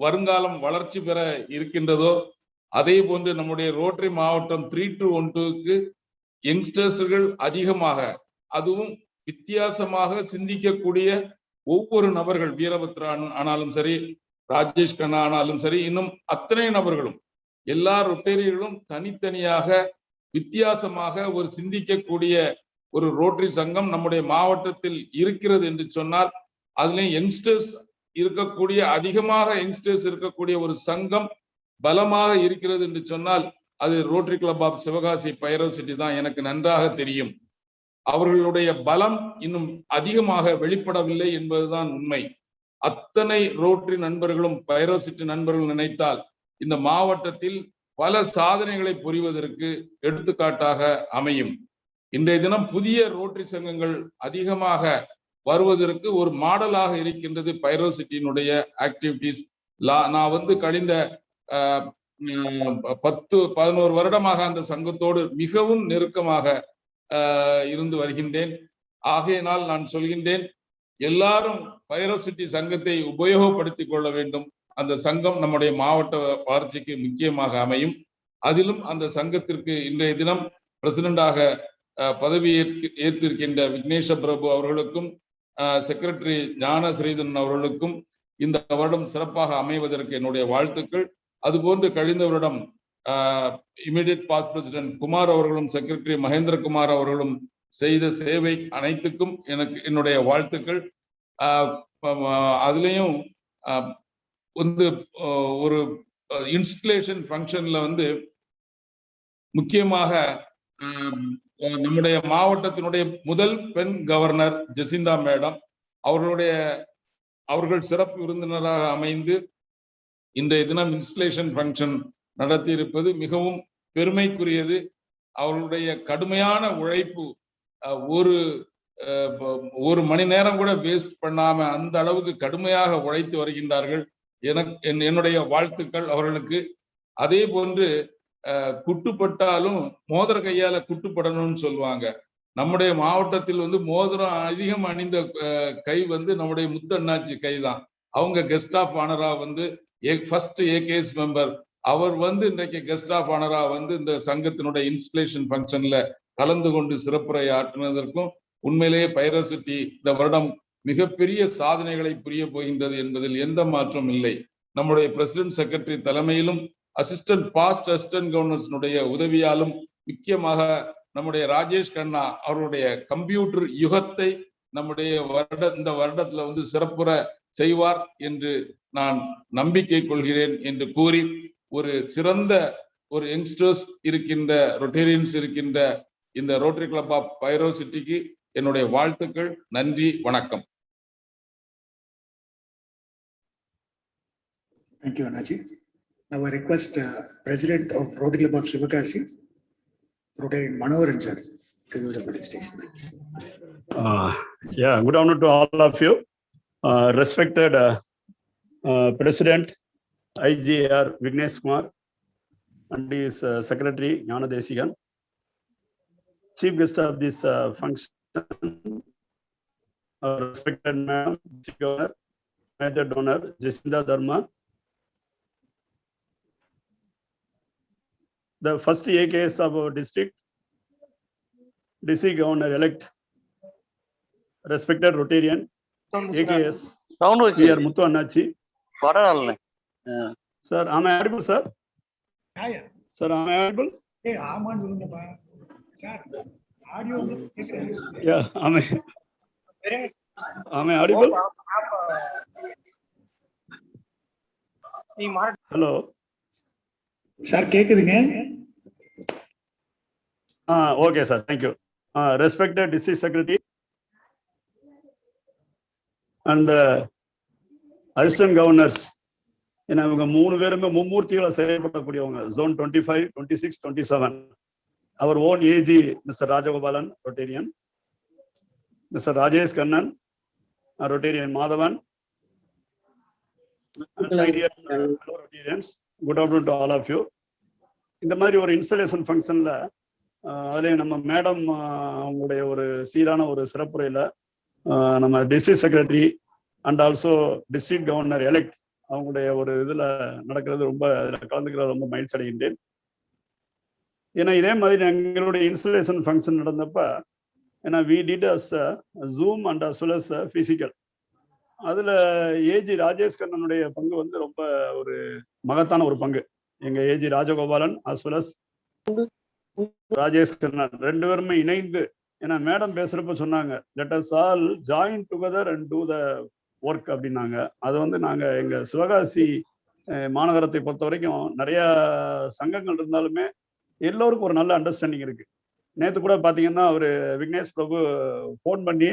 வருங்காலம் வளர்ச்சி பெற இருக்கின்றதோ அதே போன்று நம்முடைய ரோட்டரி மாவட்டம் 3-1-2க்கு யங்ஸ்டர்ஸ்கள் அதிகமாக, அதுவும் வித்தியாசமாக சிந்திக்கக்கூடிய ஒவ்வொரு நபர்கள், வீரபத்ரா ஆனாலும் சரி, ராஜேஷ் கண்ணா ஆனாலும் சரி, இன்னும் அத்தனை நபர்களும், எல்லா ரொட்டேரியர்களும் தனித்தனியாக வித்தியாசமாக ஒரு சிந்திக்கக்கூடிய ஒரு ரோட்டரி சங்கம் நம்முடைய மாவட்டத்தில் இருக்கிறது என்று சொன்னால், அதுலயும் யங்ஸ்டர்ஸ் இருக்கக்கூடிய, அதிகமாக யங்ஸ்டர்ஸ் இருக்கக்கூடிய ஒரு சங்கம் பலமாக இருக்கிறது என்று சொன்னால் அது ரோட்டரி கிளப் ஆஃப் சிவகாசி பைரோசிட்டி தான். எனக்கு நன்றாக தெரியும். அவர்களுடைய பலம் இன்னும் அதிகமாக வெளிப்படவில்லை என்பதுதான் உண்மை. அத்தனை ரோட்டரி நண்பர்களும் பைரோசிட்டி நண்பர்கள் நினைத்தால் இந்த மாவட்டத்தில் பல சாதனைகளை புரிவதற்கு எடுத்துக்காட்டாக அமையும். இன்றைய தினம் புதிய ரோட்டரி சங்கங்கள் அதிகமாக வருவதற்கு ஒரு மாடலாக இருக்கின்றது பைரோசிட்டியினுடைய ஆக்டிவிட்டிஸ். நான் கழிந்த 10-11 வருடமாக அந்த சங்கத்தோடு மிகவும் நெருக்கமாக இருந்து வருகின்றேன். ஆகையினால் நான் சொல்கின்றேன், எல்லாரும் பைரோசிட்டி சங்கத்தை உபயோகப்படுத்திக் கொள்ள வேண்டும். அந்த சங்கம் நம்முடைய மாவட்ட வளர்ச்சிக்கு முக்கியமாக அமையும். அதிலும் அந்த சங்கத்திற்கு இன்றைய தினம் பிரசிடண்டாக பதவி ஏற்றிருக்கின்ற விக்னேஷ பிரபு அவர்களுக்கும் செக்ரட்டரி ஞான ஸ்ரீதரன் அவர்களுக்கும் இந்த வருடம் சிறப்பாக அமைவதற்கு என்னுடைய வாழ்த்துக்கள். அதுபோன்று கழிந்த வருடம் இமிடியேட் பாஸ்ட் பிரசிடென்ட் குமார் அவர்களும் செக்ரட்டரி மகேந்திர குமார் அவர்களும் செய்த சேவை அனைத்துக்கும் என்னுடைய வாழ்த்துக்கள். அதுலேயும் ஒரு இன்ஸ்டலேஷன் ஃபங்க்ஷன்ல முக்கியமாக நம்முடைய மாவட்டத்தினுடைய முதல் பெண் கவர்னர் ஜெசிந்தா மேடம் அவர்கள் சிறப்பு விருந்தினராக அமைந்து இன்றைய தினம் இன்ஸ்டலேஷன் ஃபங்க்ஷன் நடத்தி இருப்பது மிகவும் பெருமைக்குரியது. அவர்களுடைய கடுமையான உழைப்பு ஒரு மணி நேரம் கூட வேஸ்ட் பண்ணாம அந்த அளவுக்கு கடுமையாக உழைத்து வருகின்றார்கள். என்னுடைய வாழ்த்துக்கள் அவர்களுக்கு. அதே போன்று குட்டுப்பட்டாலும் மோதிர கையால குட்டுப்படணும்னு சொல்லுவாங்க. நம்முடைய மாவட்டத்தில் மோதிரம் அதிகம் அணிந்த கை நம்முடைய முத்தண்ணாச்சி கை தான். அவங்க கெஸ்ட் ஆஃப் ஆனரா ஃபர்ஸ்ட் ஏகேஎஸ் மெம்பர். அவர் இன்றைக்கு கெஸ்ட் ஆஃப் ஆனரா இந்த சங்கத்தினுடைய இன்ஸ்டலேஷன் ஃபங்க்ஷன்ல கலந்து கொண்டு சிறப்புரை ஆற்றினதற்கும் உண்மையிலேயே பைரோசிட்டி இந்த வருடம் மிகப்பெரிய சாதனைகளை புரிய போகின்றது என்பதில் எந்த மாற்றம் இல்லை. நம்முடைய பிரசிடென்ட் செக்ரட்டரி தலைமையிலும் பாஸ்ட் அசிஸ்டன்ட் கவர்னர்ஸினுடைய உதவியாலும் முக்கியமாக நம்முடைய ராஜேஷ் கண்ணா அவருடைய கம்ப்யூட்டர் யுகத்தை நம்முடைய இந்த வருடத்துல சிறப்புற செய்வார் என்று நான் நம்பிக்கை கொள்கிறேன் என்று கூறி, ஒரு சிறந்த ஒரு யங்ஸ்டர்ஸ் இருக்கின்ற ரொட்டேரியன்ஸ் இருக்கின்ற இந்த ரோட்டரி கிளப் ஆஃப் பைரோசிட்டிக்கு என்னுடைய வாழ்த்துக்கள். நன்றி, வணக்கம். Thank you, Anaji. Now I request President of Rotary Club of Sivakasi, Rotarian Manoharan sir, to do the felicitation. Yeah, good afternoon to all of you. Respected President IGR Vignesh Kumar and his Secretary Jnana Desigan, Chief Guest of this function, respected Madam Chief Governor, Major Donor Jacinta Dharma, the first AKS of our district, DC Governor elect, respected Rotarian AKS, P.R. Muthu Annachi. Sir, am I audible, sir? Sir, am I audible? Yeah, am I audible? Hello. Sir, கேக்குதுங்க. Okay, sir. Thank you. Respected District Secretary and Assistant Governors. இவங்க 3 பேருமே மும்மூர்த்திகளை செயல்படக்கூடியவங்க. Zone 25, 26, 27. Our own AG, Mr. Rajagopalan, Rotarian. Mr. Rajesh Kannan, Rotarian Madhavan. My dear fellow Rotarians, good afternoon to all of you. இந்த மாதிரி ஒரு installation ஃபங்க்ஷன்ல அதுலேயும் நம்ம madam அவங்களுடைய ஒரு சீரான ஒரு சிறப்புரையில நம்ம district secretary and also district governor elect அவங்களுடைய ஒரு இதுல நடக்கிறது ரொம்ப அதில் கலந்துக்கிறது ரொம்ப மகிழ்ச்சி அடைகின்றேன். ஏன்னா இதே மாதிரி எங்களுடைய இன்ஸ்டலேஷன் ஃபங்க்ஷன் நடந்தப்ப ஏன்னா we did as zoom and as well as physical. அதுல ஏஜி ராஜேஷ் கண்ணனுடைய பங்கு ரொம்ப ஒரு மகத்தான ஒரு பங்கு. எங்க AG Rajagopalan as well as Rajesh Kannan 2 பேருமே இணைந்து, ஏன்னா மேடம் பேசுறப்ப சொன்னாங்க let us all join together and do the work அப்படின்னாங்க. அது நாங்க எங்க சிவகாசி மாநகரத்தை பொறுத்த வரைக்கும் நிறைய சங்கங்கள் இருந்தாலுமே எல்லோருக்கும் ஒரு நல்ல அண்டர்ஸ்டாண்டிங் இருக்கு. நேற்று கூட பாத்தீங்கன்னா அவரு விக்னேஷ் பிரபு போன் பண்ணி,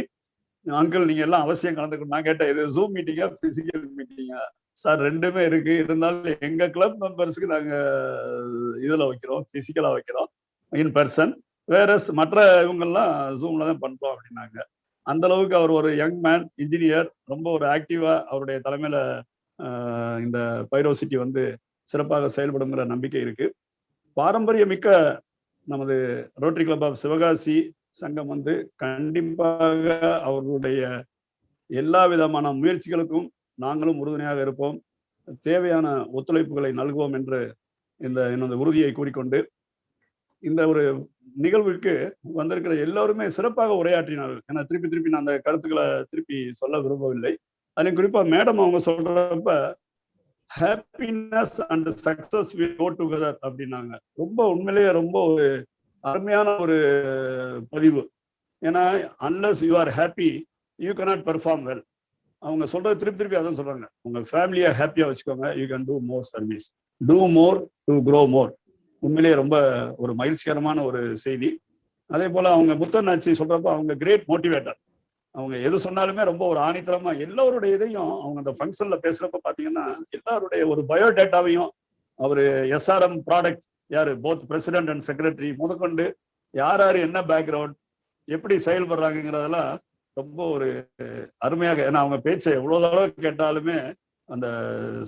அங்கிள் நீங்க எல்லாம் அவசியம் கலந்துக்கணும். நான் கேட்டேன், இது ஜூம் மீட்டிங்கா பிசிக்கல் மீட்டிங்கா? சார் 2மே இருக்கு, இருந்தாலும் எங்க கிளப் மெம்பர்ஸ்க்கு நாங்க இதுல வைக்கிறோம், பிசிக்கலா வைக்கிறோம் இன் பர்சன், வேற மற்ற இவங்கெல்லாம் ஜூம்ல தான் பண்றோம் அப்படின்னாங்க. அந்த அளவுக்கு அவர் ஒரு யங் மேன், இன்ஜினியர், ரொம்ப ஒரு ஆக்டிவா அவருடைய தலைமையில இந்த பைரோசிட்டி சிறப்பாக செயல்படுங்கிற நம்பிக்கை இருக்கு. பாரம்பரியமிக்க நமது ரோட்டரி கிளப் ஆஃப் சிவகாசி சங்கம் கண்டிப்பாக அவர்களுடைய எல்லா விதமான முயற்சிகளுக்கும் நாங்களும் உறுதுணையாக இருப்போம், தேவையான ஒத்துழைப்புகளை நல்குவோம் என்று இந்த உறுதியை கூறிக்கொண்டு, இந்த ஒரு நிகழ்வுக்கு வந்திருக்கிற எல்லோருமே சிறப்பாக உரையாற்றினார்கள். ஏன்னா திருப்பி நான் அந்த கருத்துக்களை திருப்பி சொல்ல விரும்பவில்லை. அதுல குறிப்பா மேடம் அவங்க சொல்றப்ப happiness and success we go together அப்படின்னாங்க. ரொம்ப உண்மையிலேயே ரொம்ப ஒரு அருமையான ஒரு பதிவு. ஏன்னா unless you are happy you cannot perform well. அவங்க சொல்றது திருப்பி அதான் சொல்றாங்க, உங்க ஃபேமிலியை ஹாப்பியா வச்சுக்கோங்க, you can do more service, do more to grow more. உண்மையிலேயே ரொம்ப ஒரு மகிழ்ச்சிகரமான ஒரு செய்தி. அதே போல அவங்க முத்தண்ணாச்சி சொல்றப்ப அவங்க கிரேட் மோட்டிவேட்டர். அவங்க எது சொன்னாலுமே ரொம்ப ஒரு ஆணித்தரமா எல்லாருடைய இதையும் அவங்க அந்த ஃபங்க்ஷன்ல பேசுறப்ப பாத்தீங்கன்னா எல்லாருடைய ஒரு பயோடேட்டாவையும் அவரு SRM ப்ராடக்ட் யாரு போத் பிரசிடென்ட் அண்ட் செக்ரட்டரி முதற்கொண்டு யார் என்ன பேக்ரவுண்ட், எப்படி செயல்படுறாங்கிறதெல்லாம் ரொம்ப ஒரு அருமையாக, ஏன்னா அவங்க பேச்சை எவ்வளவு தடவை கேட்டாலுமே அந்த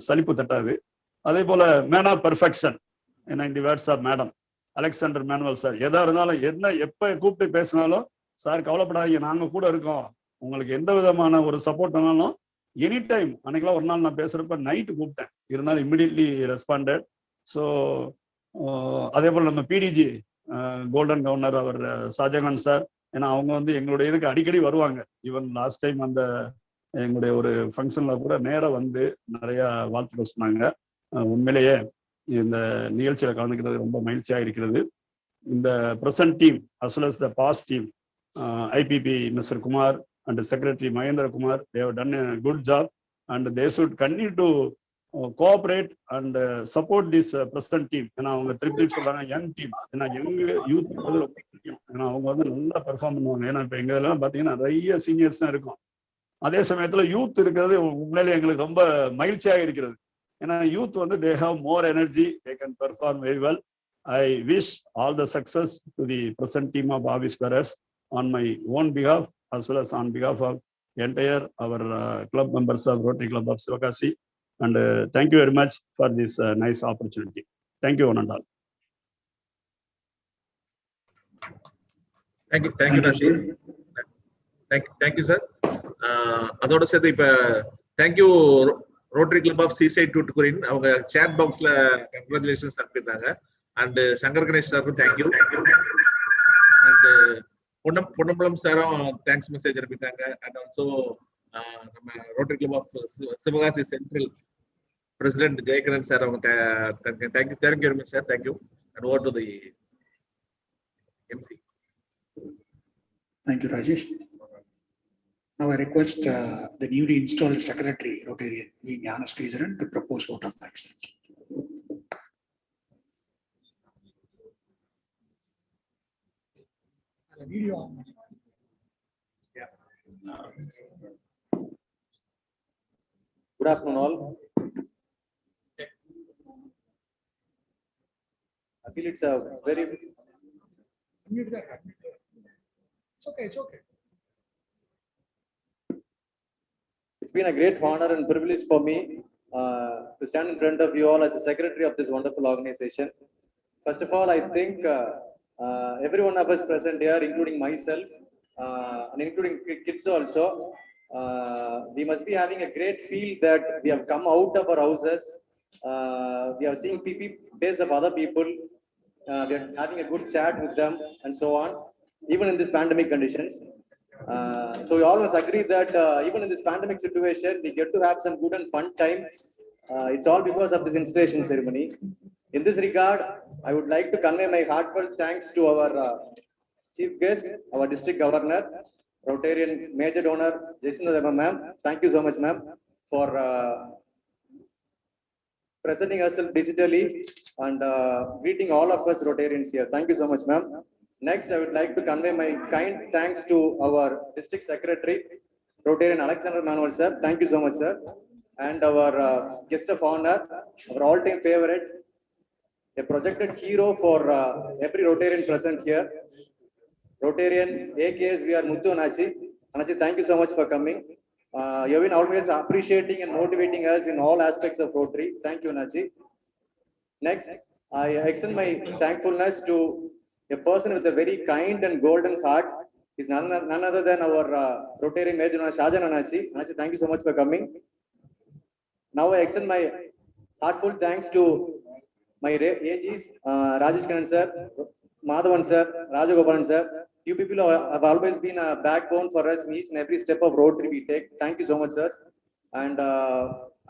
சலிப்பு தட்டாது. அதே போல மேன் ஆஃப் பெர்ஃபெக்ஷன், ஏன்னா இந்த words of madam Alexander Manuel sir, எதா இருந்தாலும் என்ன எப்ப கூப்பிட்டு பேசினாலும் சார் கவலைப்படாதீங்க, நாங்க கூட இருக்கோம், உங்களுக்கு எந்த விதமான ஒரு சப்போர்ட் பண்ணாலும் எனி டைம். அன்னைக்கெல்லாம் ஒரு நாள் நான் பேசுறப்ப நைட்டு கூப்பிட்டேன், இருந்தாலும் இமிடியட்லி ரெஸ்பாண்டட். ஸோ அதே போல் நம்ம பிடிஜி கோல்டன் கவர்னர் அவர் ஷாஜகான் சார், ஏன்னா அவங்க வந்து எங்களுடைய இதுக்கு அடிக்கடி வருவாங்க. ஈவன் லாஸ்ட் டைம் அந்த எங்களுடைய ஒரு ஃபங்க்ஷன்ல கூட நேராக வந்து நிறைய வாழ்த்துக்கள் சொன்னாங்க. உண்மையிலேயே இந்த நிகழ்ச்சியில கலந்துக்கிறது ரொம்ப மகிழ்ச்சியாக இருக்கிறது. இந்த present team as well as the past team, IPP mister Kumar and Secretary Mahendra Kumar, they have done a good job and they should continue to cooperate and support this present team. ஏன்னா அவங்க திருப்பி சொல்றாங்க young team, ஏன்னா young youth வந்து ரொம்ப முக்கியம், ஏன்னா அவங்க வந்து நல்லா பெர்ஃபார்ம் பண்ணுவாங்க. ஏன்னா இப்போ எங்க இதெல்லாம் பார்த்தீங்கன்னா நிறைய சீனியர்ஸ் தான் இருக்கும், அதே சமயத்துல யூத் இருக்கிறது உண்மையிலே எங்களுக்கு ரொம்ப மகிழ்ச்சியாக இருக்கிறது. ஏன்னா யூத் வந்து they have more energy, they can perform very well. I wish all the success to the present team of office bearers on my own behalf as well as on behalf of entire our club members of Rotary Club of Sivakasi, and thank you very much for this nice opportunity. Thank you one and all. Thank you Rashid. Thank you sir. அதோட சேர்த்து இப்ப thank you Rotary Club of Seaside Tuticorin, அவங்க chat boxல congratulations அனுப்பிட்டாங்க, and Shankar Ganesh சாருக்கு thank you, and Ponnambalam சாரும் thanks message அனுப்பிட்டாங்க, and also நம்ம Rotary club of Sivakasi central president Jayakaran sir, அவங்க thank you very much sir, thank you. And over to the MC. Thank you, Rajesh. Now I request the newly installed secretary Rotarian V. Gnana Srisaran to propose vote of thanks. Video on. Yeah. Good afternoon all. I feel it's a very... It's okay, it's okay. It's been a great honor and privilege for me to stand in front of you all as the secretary of this wonderful organization. First of all, I think every one of us present here, including myself and including kids also, we must be having a great feel that we have come out of our houses. We are seeing face of other people. We are having a good chat with them and so on, even in this pandemic conditions. So we always agree that even in this pandemic situation, we get to have some good and fun time. It's all because of this installation ceremony. In this regard, I would like to convey my heartfelt thanks to our chief guest, our district governor, Rotarian major donor, Jacinta Dharma ma'am. Thank you so much, ma'am, for presenting herself digitally and greeting all of us Rotarians here. Thank you so much, ma'am. Next, I would like to convey my kind thanks to our district secretary, Rotarian Alexander Manuel sir. Thank you so much, sir. And our guest of honor, our all-time favorite, a projected hero for every Rotarian present here, Rotarian AKS VR Muthu Anachi. Anachi, thank you so much for coming. You have been always appreciating and motivating us in all aspects of Rotary. Thank you, Anachi. Next, I extend my thankfulness to a person with a very kind and golden heart. Is none other than our Rotarian Major Shahjahan Anachi. Anachi, thank you so much for coming. Now I extend my heartfelt thanks to my AGs, Rajesh Kanan sir, Madhavan sir, Rajagopalan sir. You people have always been a backbone for us in each and every step of Rotary we take. Thank you so much, sir. And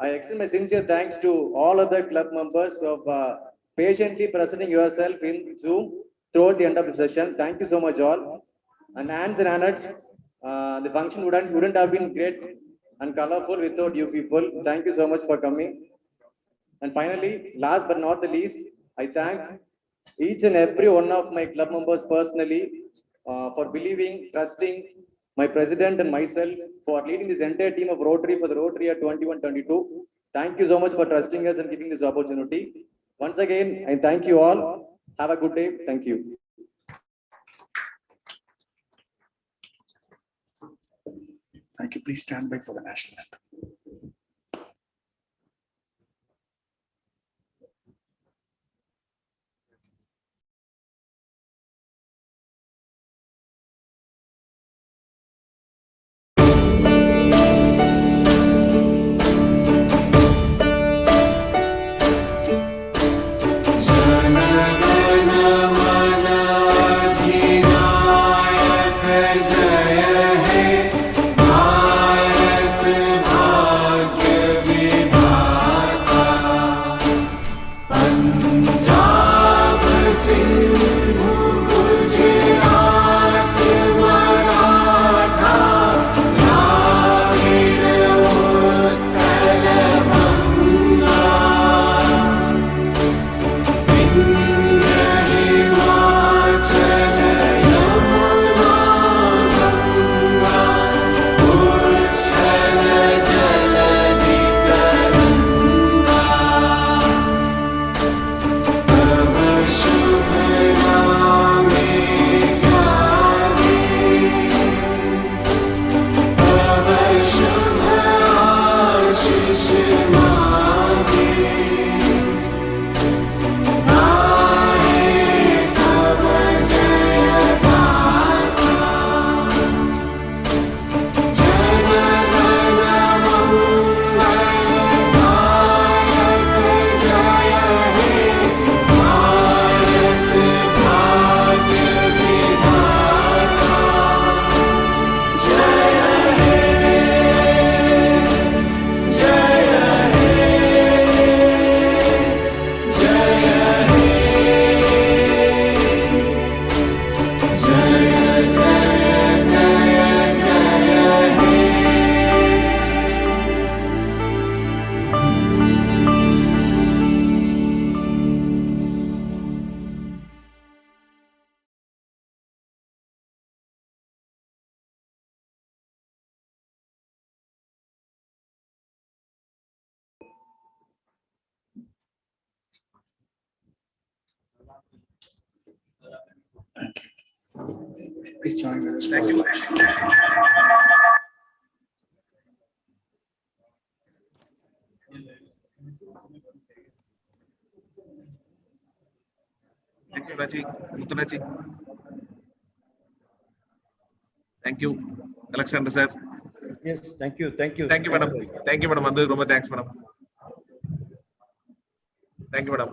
I extend my sincere thanks to all other club members of patiently presenting yourself in Zoom throughout the end of the session. Thank you so much, all. And Anns and Annets, the function wouldn't have been great and colorful without you people. Thank you so much for coming. And finally, last but not the least, I thank each and every one of my club members personally for believing, trusting my president and myself for leading this entire team of Rotary for the Rotary at 21-22. Thank you so much for trusting us and giving this opportunity. Once again, I thank you all. Have a good day. Thank you. Thank you. Please stand by for the national anthem. Thank you. Please join with us. Thank you. Thank you, Raji. Muthuraji. Thank you, Alexander sir. Yes, thank you, thank you. Thank you, madam. Thank you, madam. Vandu romba thanks, madam. Thank you, madam.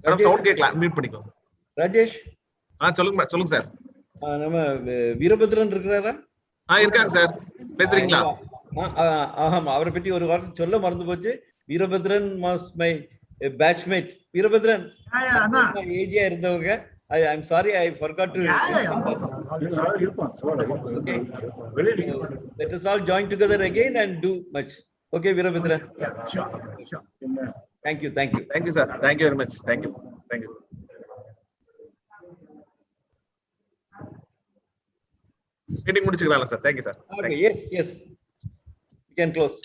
Madam sound கேட்கல, unmute பண்ணிக்கோ. ராஜேஷ், சொல்லுங்க sir. நம்ம வீரபத்ரன் இருக்கிறாரா? இருக்காங்க sir. பேசுறீங்களா? ஆமா, அவரை பற்றி ஒரு வார்த்தை சொல்ல மறந்து போச்சு. Veerabhadran was my batchmate. Veerabhadran ஏஜியா இருந்தவங்க. I'm sorry, I forgot to. Okay. Let us all join together again and do much. Okay, Virabhadra. Sure. Thank you, thank you. Thank you, sir. Thank you very much. Thank you. Thank you. Meeting முடிச்சுக்கலாம்ல sir. Thank you, sir. Okay, yes. We can close.